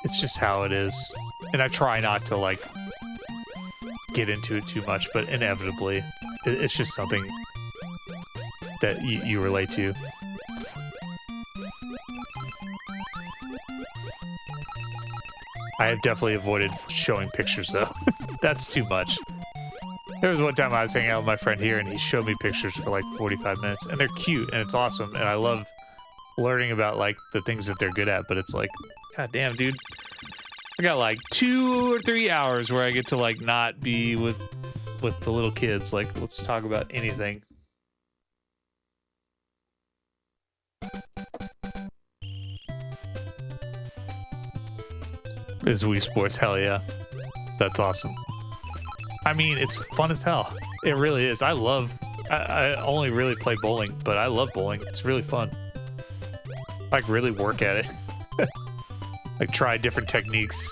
It's just how it is, and I try not to like get into it too much, but inevitably, it's just something that you relate to. I have definitely avoided showing pictures, though. That's too much. There was one time I was hanging out with my friend here, and he showed me pictures for like 45 minutes, and they're cute, and it's awesome, and I love learning about like the things that they're good at, but it's like, god damn, dude. I got like 2 or 3 hours where I get to like not be with the little kids. Like, let's talk about anything. Is Wii Sports, hell yeah. That's awesome. I mean, it's fun as hell. It really is. I only really play bowling, but I love bowling. It's really fun. Like, really work at it. Like, try different techniques.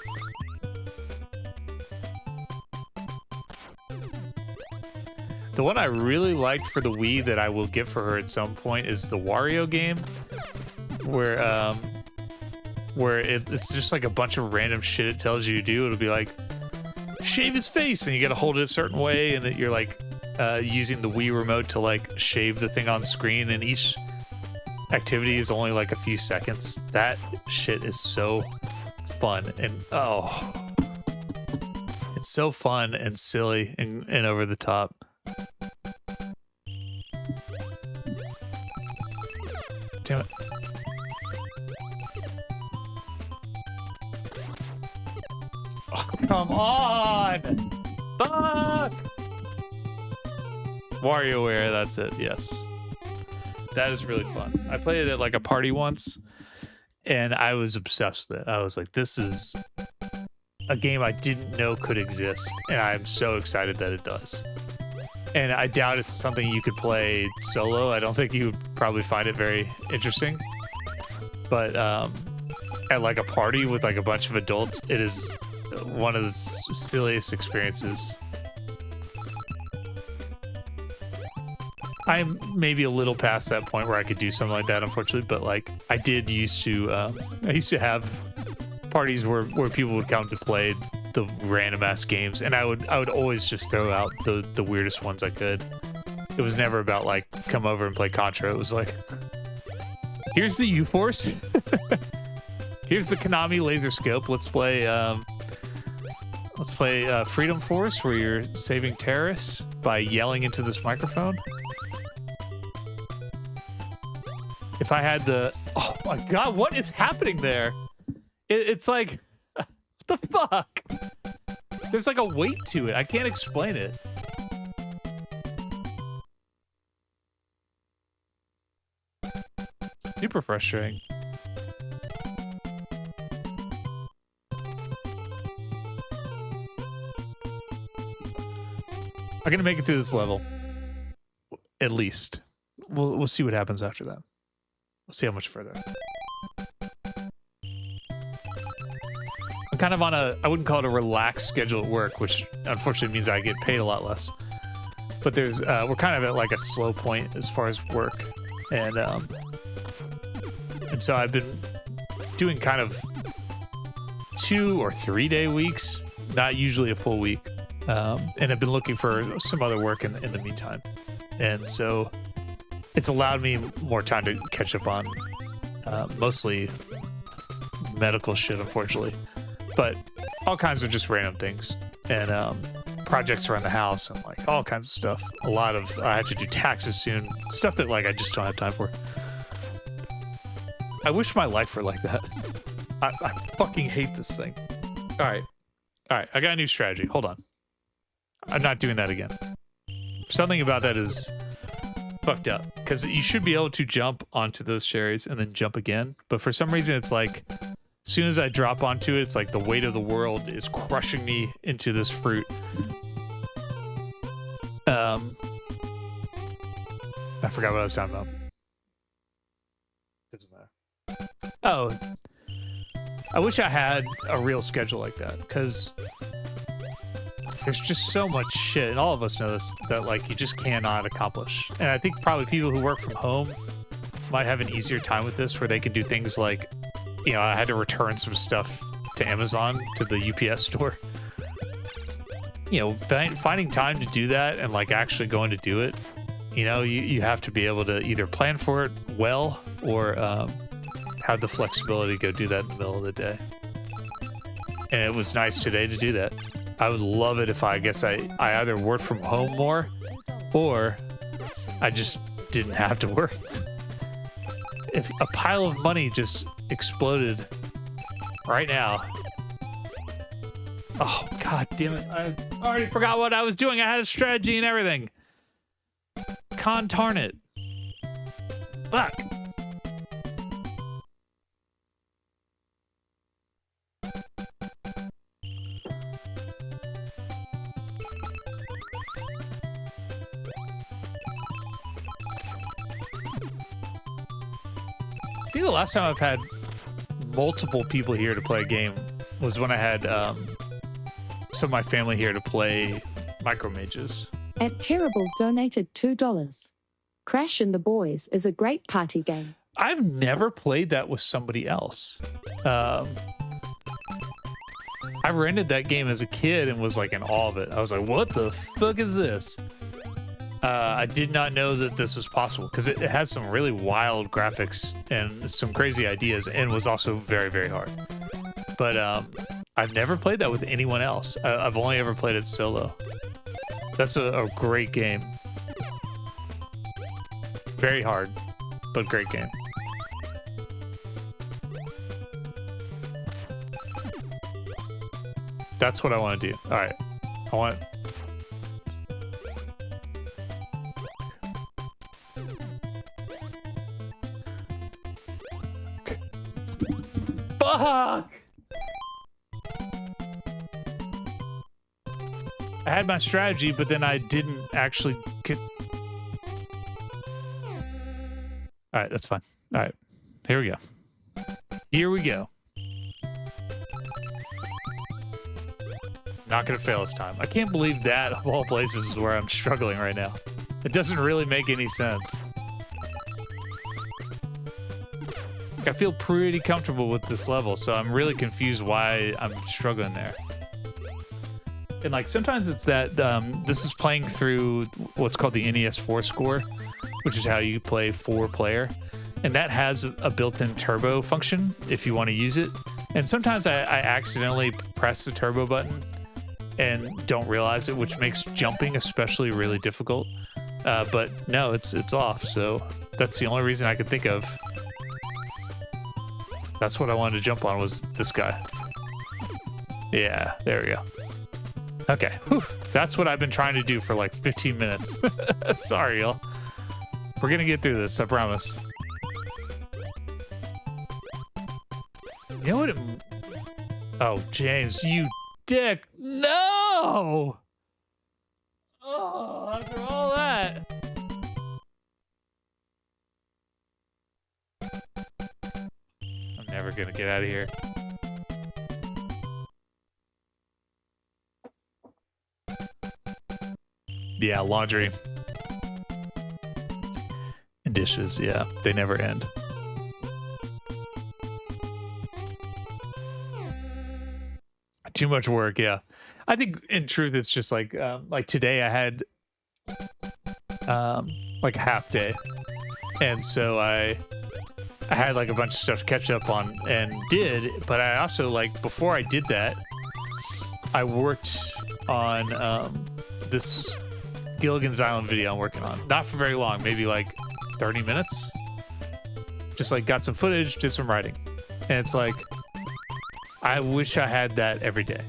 The one I really liked for the Wii that I will get for her at some point is the Wario game, where it's just like a bunch of random shit it tells you to do. It'll be like, shave his face, and you gotta hold it a certain way, and that you're like using the Wii remote to like shave the thing on screen, and each activity is only like a few seconds. That shit is so fun, and oh, it's so fun and silly and over the top. Damn it. Oh, come on! Fuck! WarioWare, that's it, yes. That is really fun. I played it at like a party once, and I was obsessed with it. I was like, this is a game I didn't know could exist, and I'm so excited that it does. And I doubt it's something you could play solo. I don't think you would probably find it very interesting. But at like a party with like a bunch of adults, it is one of the silliest experiences. I'm maybe a little past that point where I could do something like that, unfortunately. But like, I used to have parties where people would come to play the random ass games, and I would always just throw out the weirdest ones I could. It was never about like, come over and play Contra. It was like, here's the U-Force. Here's the Konami laser scope. Let's play Freedom Force, where you're saving terrorists by yelling into this microphone. If I had oh my god, what is happening there? It's like, what the fuck? There's like a weight to it. I can't explain it. Super frustrating. I'm gonna make it through this level, at least. We'll see what happens after that. We'll see how much further. I'm kind of on I wouldn't call it a relaxed schedule at work, which unfortunately means I get paid a lot less. But we're kind of at like a slow point as far as work, and so I've been doing kind of 2 or 3 day weeks, not usually a full week, and I've been looking for some other work in the meantime, and so it's allowed me more time to catch up on mostly medical shit, unfortunately, but all kinds of just random things, and projects around the house, and like all kinds of stuff. I have to do taxes soon, stuff that like I just don't have time for. I wish my life were like that. I fucking hate this thing. All right, I got a new strategy. Hold on, I'm not doing that again. Something about that is fucked up, because you should be able to jump onto those cherries and then jump again, but for some reason it's like, as soon as I drop onto it, it's like the weight of the world is crushing me into this fruit. I forgot what I was talking about. Doesn't matter. Oh, I wish I had a real schedule like that, because there's just so much shit, and all of us know this, that like you just cannot accomplish. And I think probably people who work from home might have an easier time with this, where they can do things like, you know, I had to return some stuff to Amazon, to the UPS store. You know, finding time to do that and like actually going to do it, you know, you have to be able to either plan for it well or have the flexibility to go do that in the middle of the day. And it was nice today to do that. I would love it if I either worked from home more or I just didn't have to work. If a pile of money just exploded right now. Oh, god damn it. I already forgot what I was doing. I had a strategy and everything. Darn it. Fuck. I think the last time I've had multiple people here to play a game was when I had some of my family here to play Micro Mages. At Terrible donated $2. Crash and the Boys is a great party game. I've never played that with somebody else. I rented that game as a kid and was like in awe of it. I was like, what the fuck is this? I did not know that this was possible because it has some really wild graphics and some crazy ideas, and was also very, very hard. But I've never played that with anyone else. I've only ever played it solo. That's a great game. Very hard, but great game. That's what I want to do. All right. I want... Fuck! I had my strategy, but then I didn't actually get... All right, that's fine. All right, here we go. Here we go. Not gonna fail this time. I can't believe that, of all places, is where I'm struggling right now. It doesn't really make any sense. I feel pretty comfortable with this level, so I'm really confused why I'm struggling there. And like sometimes it's that this is playing through what's called the NES 4 score, which is how you play 4-player, and that has a built-in turbo function if you want to use it. And sometimes I accidentally press the turbo button and don't realize it, which makes jumping especially really difficult. But no, it's off, so that's the only reason I could think of. That's what I wanted to jump on, was this guy. Yeah, there we go. Okay, whew. That's what I've been trying to do for like 15 minutes. Sorry, y'all. We're gonna get through this, I promise. You know what it... Oh, James, you dick. No! Oh, after all that. I'm never gonna get out of here. Yeah, laundry. And dishes, yeah. They never end. Too much work, yeah. I think in truth it's just like today I had like a half day. And so I had like a bunch of stuff to catch up on and did, but I also, like, before I did that, I worked on this Gilligan's Island video I'm working on. Not for very long, maybe like 30 minutes. Just like got some footage, did some writing. And it's like, I wish I had that every day.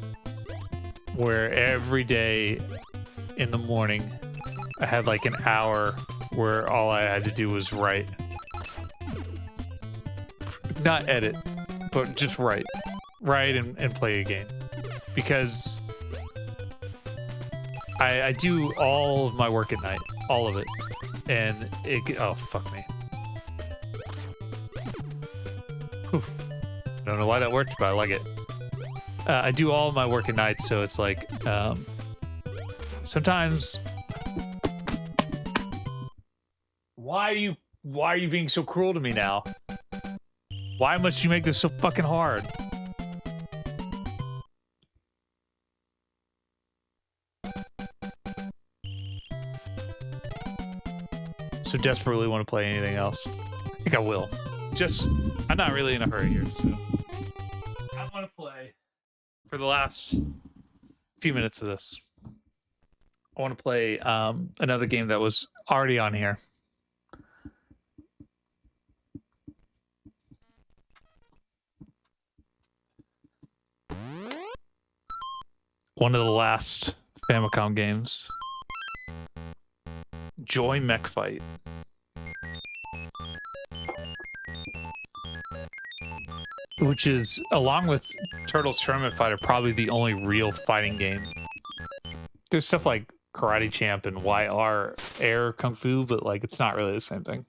Where every day in the morning, I had like an hour where all I had to do was write. Not edit, but just write. Write and play a game. Because I do all of my work at night. All of it. And it... Oh, fuck me. Whew. I don't know why that worked, but I like it. I do all of my work at night, so it's like Sometimes. Why are you being so cruel to me now? Why must you make this so fucking hard? So desperately want to play anything else. I think I will. I'm not really in a hurry here, so I want to play for the last few minutes of this. I want to play another game that was already on here. One of the last Famicom games. Joy Mech Fight. Which is, along with Turtles Tournament Fighter, probably the only real fighting game. There's stuff like Karate Champ and YR Air Kung Fu, but like it's not really the same thing.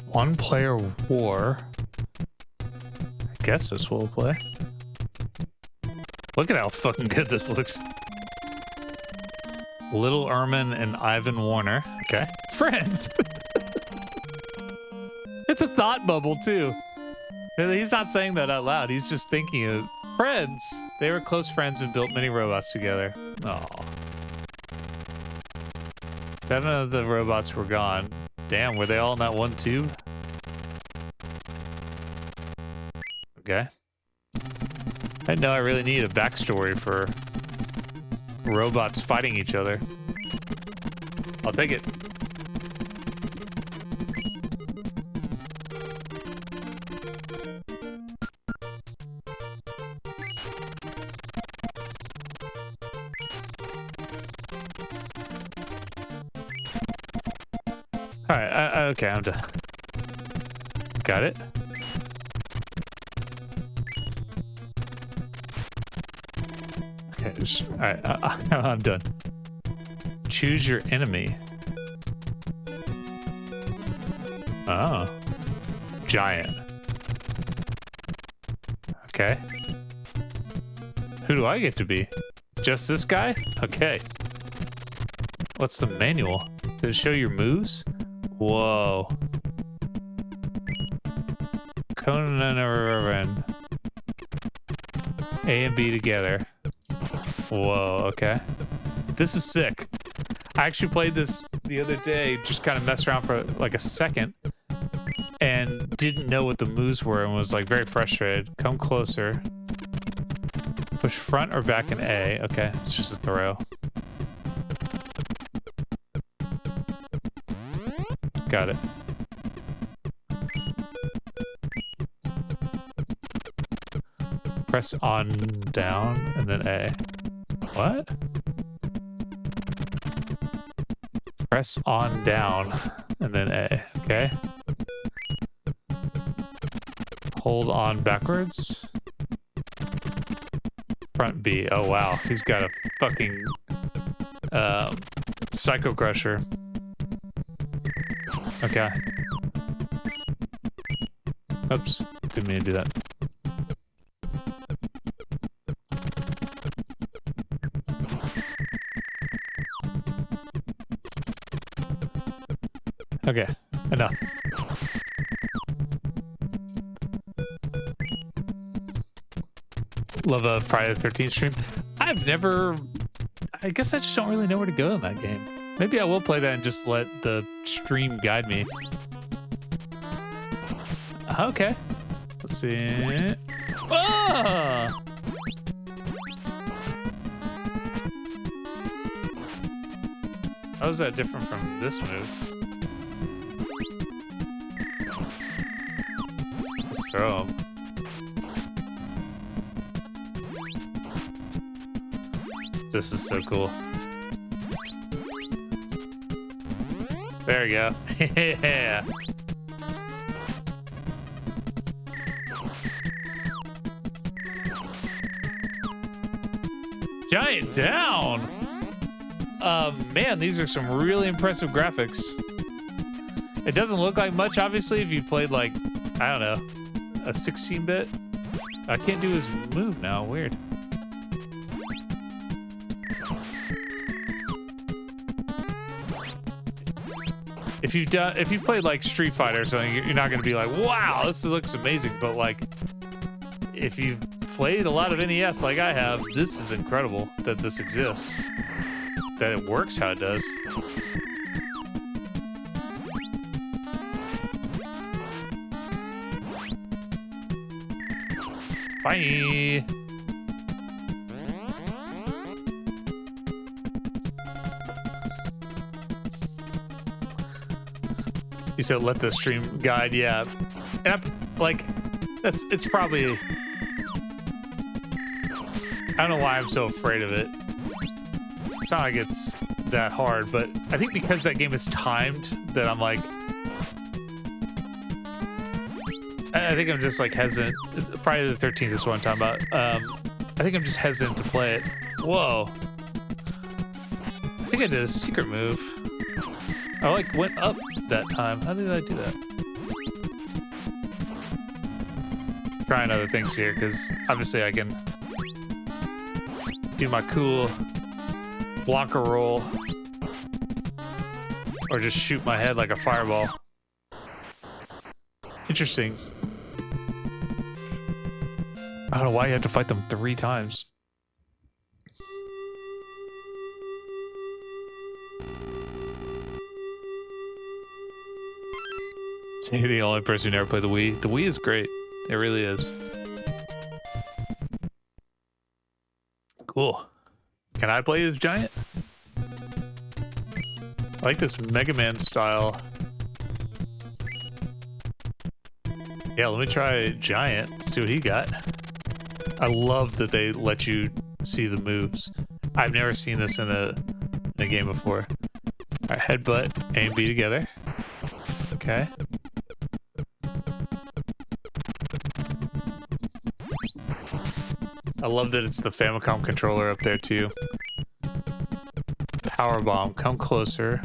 One player war. I guess this will play. Look at how fucking good this looks. Little Ermin and Ivan Warner. Okay. Friends. It's a thought bubble too. He's not saying that out loud. He's just thinking of friends. They were close friends and built many robots together. Aw. 7 of the robots were gone. Damn, were they all in that one tube? Okay. I didn't know I really needed a backstory for robots fighting each other. I'll take it. Alright, okay, I'm done. Got it. Okay, alright, I'm done. Choose your enemy. Oh. Giant. Okay. Who do I get to be? Just this guy? Okay. What's the manual? Does it show your moves? Whoa. Conan and Irvin. A and B together. Whoa, okay. This is sick. I actually played this the other day, just kind of messed around for like a second, and didn't know what the moves were and was like very frustrated. Come closer. Push front or back in A. Okay, it's just a throw. Got it. Press on down and then A. What? Press on down and then A. Okay. Hold on backwards. Front B. Oh wow, he's got a fucking Psycho Crusher. Okay. Oops, didn't mean to do that. Okay, enough. Love a Friday the 13th stream. I guess I just don't really know where to go in that game. Maybe I will play that and just let the stream guide me. Okay. Let's see. Ah! How is that different from this move? Let's throw him. This is so cool. There we go. Yeah. Giant down. Man, these are some really impressive graphics. It doesn't look like much, obviously, if you played like, I don't know, a 16-bit. I can't do his move now. Weird. If you've played like Street Fighter or something, you're not gonna be like, wow, this looks amazing. But like, if you've played a lot of NES like I have, this is incredible that this exists. That it works how it does. Bye. You said let the stream guide, yeah. And like, it's probably. I don't know why I'm so afraid of it. It's not like it's that hard, but I think because that game is timed, that I'm like, I think I'm just like hesitant. Friday the 13th is what I'm talking about. I think I'm just hesitant to play it. Whoa. I think I did a secret move. I like went up that time. How did I do that? Trying other things here, because obviously I can do my cool Blanca roll, or just shoot my head like a fireball. Interesting. I don't know why you have to fight them 3 times. So you're the only person who never played the Wii. The Wii is great. It really is. Cool. Can I play as Giant? I like this Mega Man style. Yeah, let me try Giant, see what he got. I love that they let you see the moves. I've never seen this in a game before. All right, headbutt, A and B together. Okay. I love that it's the Famicom controller up there too. Power bomb, come closer.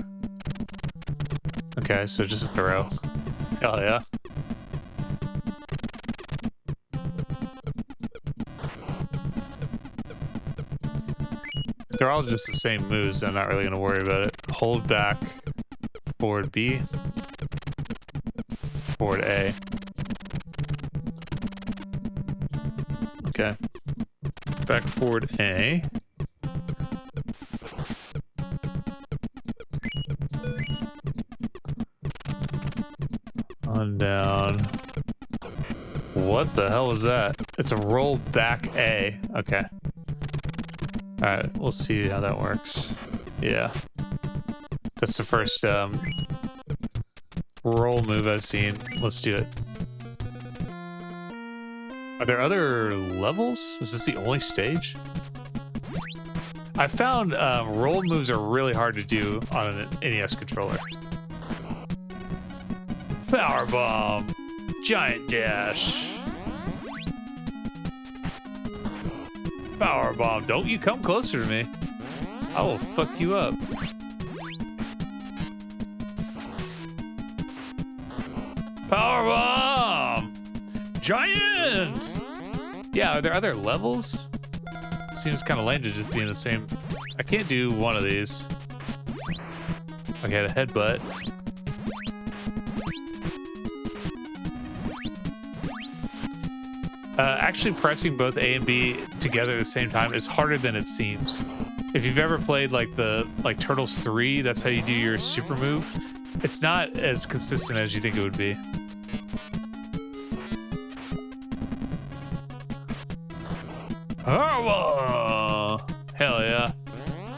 Okay, so just a throw. Hell yeah. They're all just the same moves, so I'm not really gonna worry about it. Hold back, forward B, forward A. Okay. Back forward A. On down. What the hell was that? It's a roll back A. Okay. Alright, we'll see how that works. Yeah. That's the first roll move I've seen. Let's do it. Are there other levels? Is this the only stage? I found roll moves are really hard to do on an NES controller. Power bomb, giant dash. Power bomb, don't you come closer to me. I will fuck you up. Power bomb, giant. Yeah, are there other levels? Seems kind of lame to just be in the same. I can't do one of these. Okay, the headbutt. Actually pressing both A and B together at the same time is harder than it seems. If you've ever played like Turtles 3, that's how you do your super move. It's not as consistent as you think it would be. Oh, hell yeah.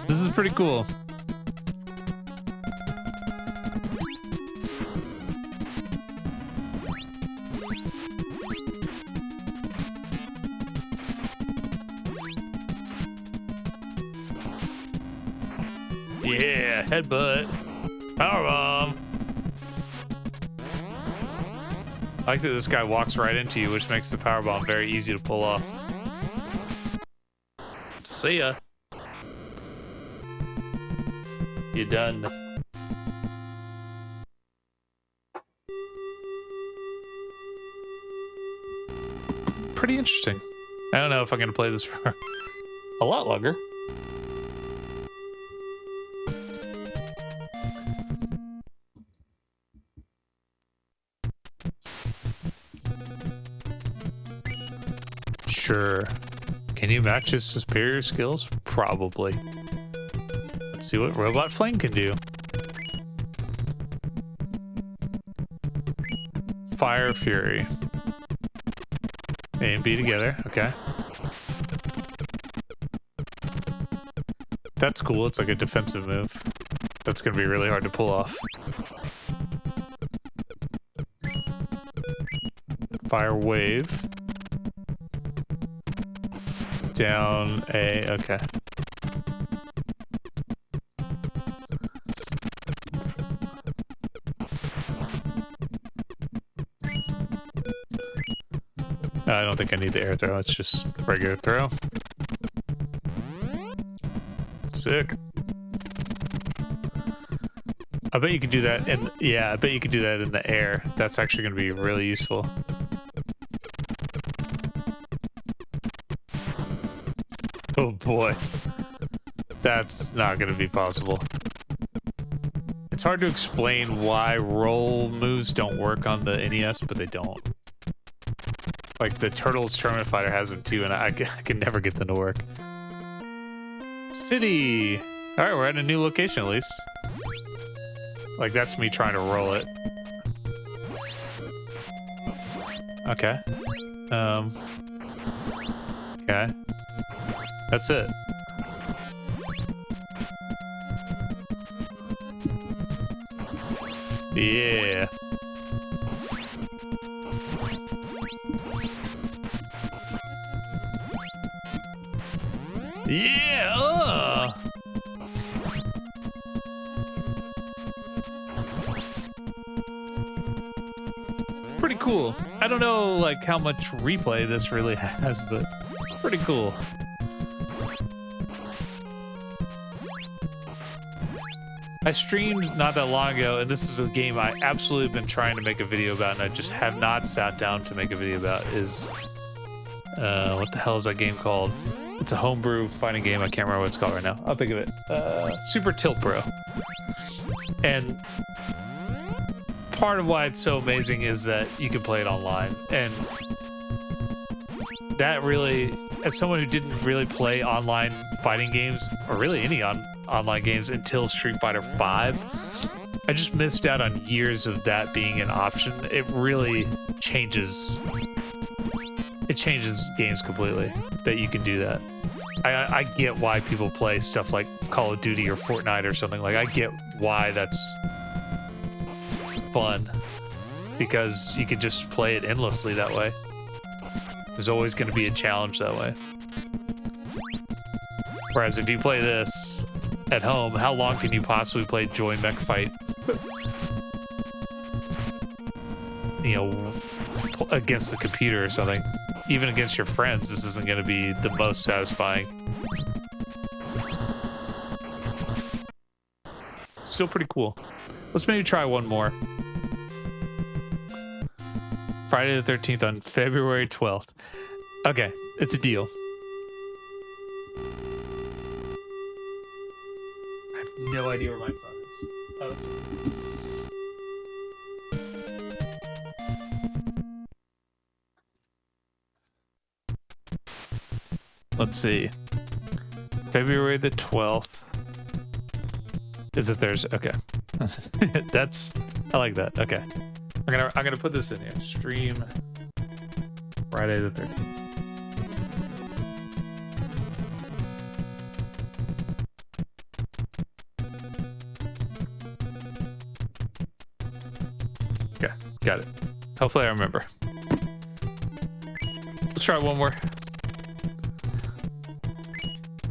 This is pretty cool. Yeah, headbutt. Powerbomb. I like that this guy walks right into you, which makes the powerbomb very easy to pull off. See ya. You done? Pretty interesting. I don't know if I'm gonna play this for a lot longer. Sure. Can you match his superior skills? Probably. Let's see what Robot Flame can do. Fire Fury. A and B together. Okay. That's cool. It's like a defensive move. That's going to be really hard to pull off. Fire Wave. Down A. Okay. I don't think I need the air throw. It's just regular throw. Sick. I bet you could do that in, yeah, I bet you could do that in the air. That's actually going to be really useful. Oh boy. That's not going to be possible. It's hard to explain why roll moves don't work on the NES, but they don't. Like, the Turtles Tournament Fighter has them too, and I can never get them to work. City! Alright, we're at a new location at least. Like, that's me trying to roll it. Okay. Okay. That's it. Yeah. Yeah! Pretty cool. I don't know, like, how much replay this really has, but pretty cool. I streamed not that long ago, and this is a game I absolutely been trying to make a video about, and I just have not sat down to make a video about, is... what the hell is that game called? It's a homebrew fighting game. I can't remember what it's called right now. I'll think of it. Super Tilt Pro. And part of why it's so amazing is that you can play it online. And that really, as someone who didn't really play online fighting games, or really any online games until Street Fighter V, I just missed out on years of that being an option. It really changes... It changes games completely that you can do that. I get why people play stuff like Call of Duty or Fortnite or something. Like, I get why that's fun, because you can just play it endlessly that way. There's always going to be a challenge that way. Whereas if you play this at home, how long can you possibly play Joy Mech Fight? You know, against the computer or something. Even against your friends, this isn't going to be the most satisfying. Still pretty cool. Let's maybe try one more. Friday the 13th on February 12th. Okay, it's a deal. I have no idea where my phone is. Oh, it's... Let's see. February the 12th. Is it Thursday? Okay. That's, I like that. Okay. I'm gonna put this in here. Stream Friday the 13th. Okay, got it. Hopefully I remember. Let's try one more.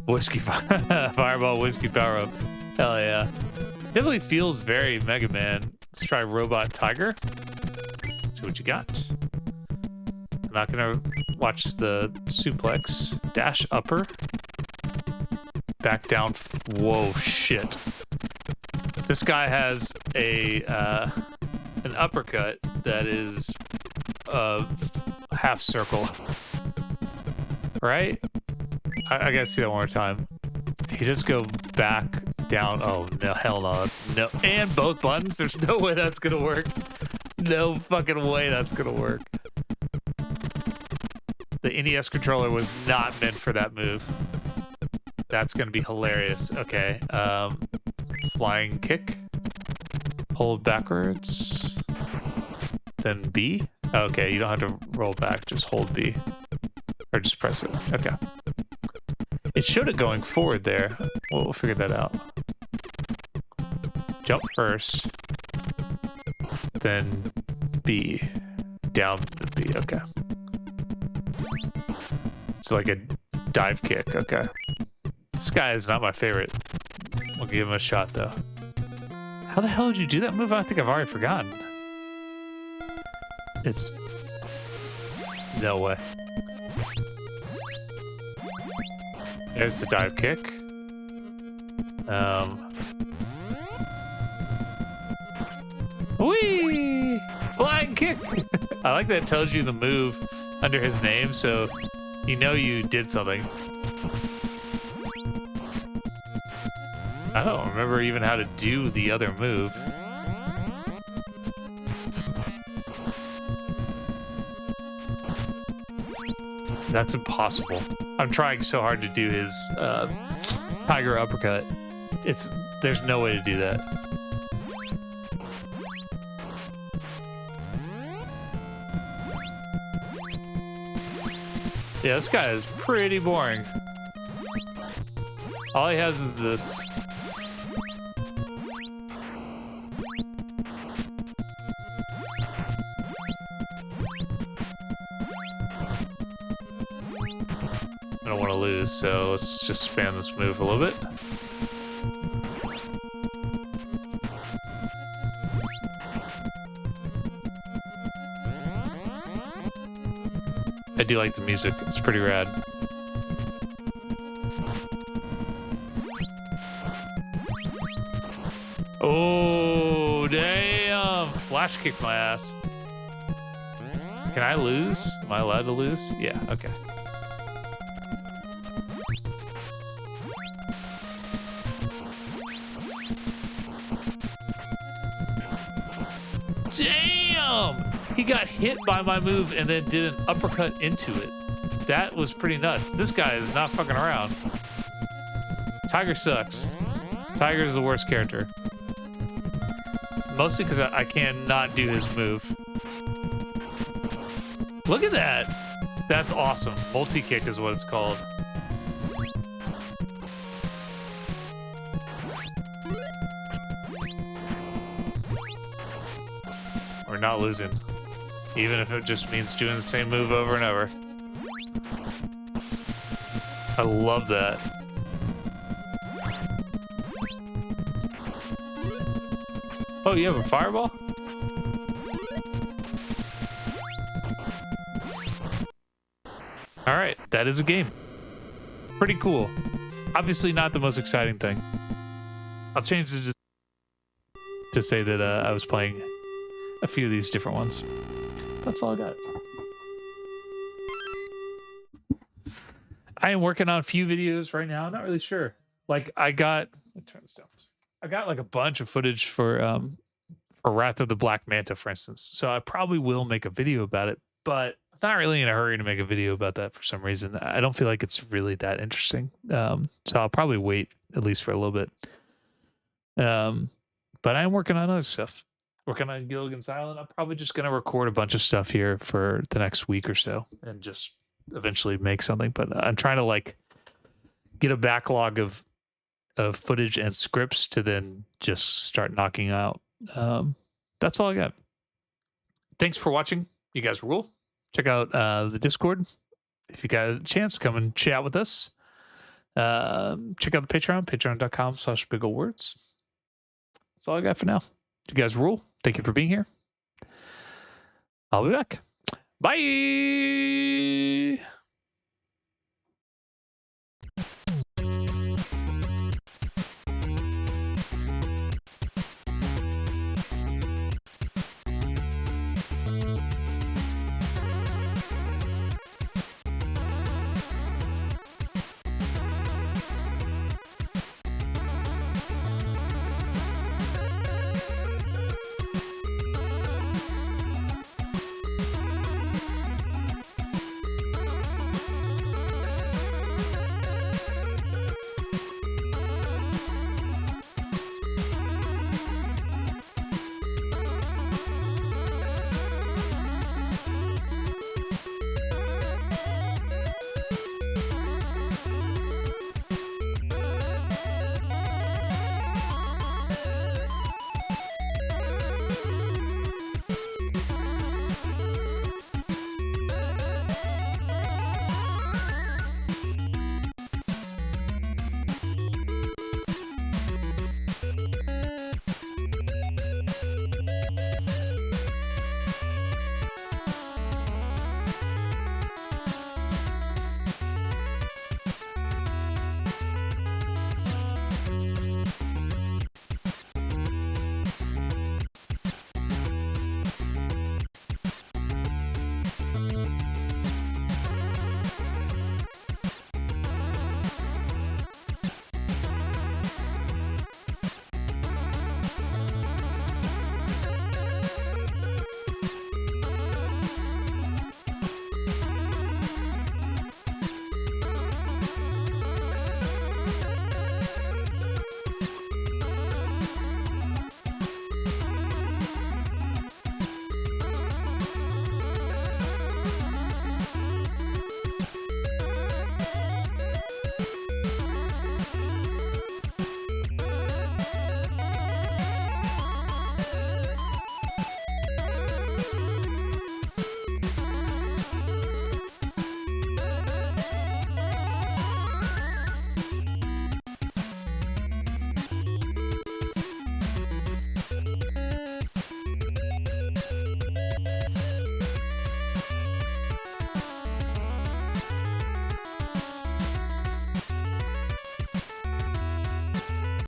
Whiskey Fireball Whiskey Power Up. Hell yeah. Definitely feels very Mega Man. Let's try Robot Tiger. See what you got. I'm not gonna watch the suplex. Dash upper. Back down. Whoa, shit. This guy has a an uppercut that is a half circle, right? I gotta see that one more time. He just go back down. Oh no, hell no! That's no, and both buttons. There's no way that's gonna work. No fucking way that's gonna work. The NES controller was not meant for that move. That's gonna be hilarious. Okay, flying kick. Hold backwards. Then B. Okay, you don't have to roll back. Just hold B, or just press it. Okay. It showed it going forward there. We'll figure that out. Jump first. Then B. Down the B. Okay. It's like a dive kick. Okay. This guy is not my favorite. We'll give him a shot though. How the hell did you do that move? I think I've already forgotten. It's... No way. There's the dive kick. Whee! Flying kick! I like that it tells you the move under his name, so you know you did something. I don't remember even how to do the other move. That's impossible. I'm trying so hard to do his tiger uppercut. There's no way to do that. Yeah, this guy is pretty boring. All he has is this. I don't want to lose, so let's just spam this move a little bit. I do like the music, it's pretty rad. Oh, damn! Flash kicked my ass. Can I lose? Am I allowed to lose? Yeah, okay. Damn! He got hit by my move and then did an uppercut into it. That was pretty nuts. This guy is not fucking around. Tiger sucks. Tiger's the worst character. Mostly because I cannot do his move. Look at that. That's awesome. Multi-kick is what it's called. We're not losing. Even if it just means doing the same move over and over. I love that. Oh, you have a fireball? Alright, that is a game. Pretty cool. Obviously not the most exciting thing. I'll change it to say that I was playing a few of these different ones. That's all I got. I am working on a few videos right now. I'm not really sure. Like I got like a bunch of footage for Wrath of the Black Manta, for instance. So I probably will make a video about it, but I'm not really in a hurry to make a video about that for some reason. I don't feel like it's really that interesting. So I'll probably wait at least for a little bit. But I'm working on other stuff. Working on Gilligan's Island. I'm probably just going to record a bunch of stuff here for the next week or so and just eventually make something. But I'm trying to like get a backlog of footage and scripts to then just start knocking out. That's all I got. Thanks for watching. You guys rule. Check out the Discord. If you got a chance, come and chat with us. Check out the Patreon, patreon.com/bigolwords. That's all I got for now. You guys rule. Thank you for being here. I'll be back. Bye.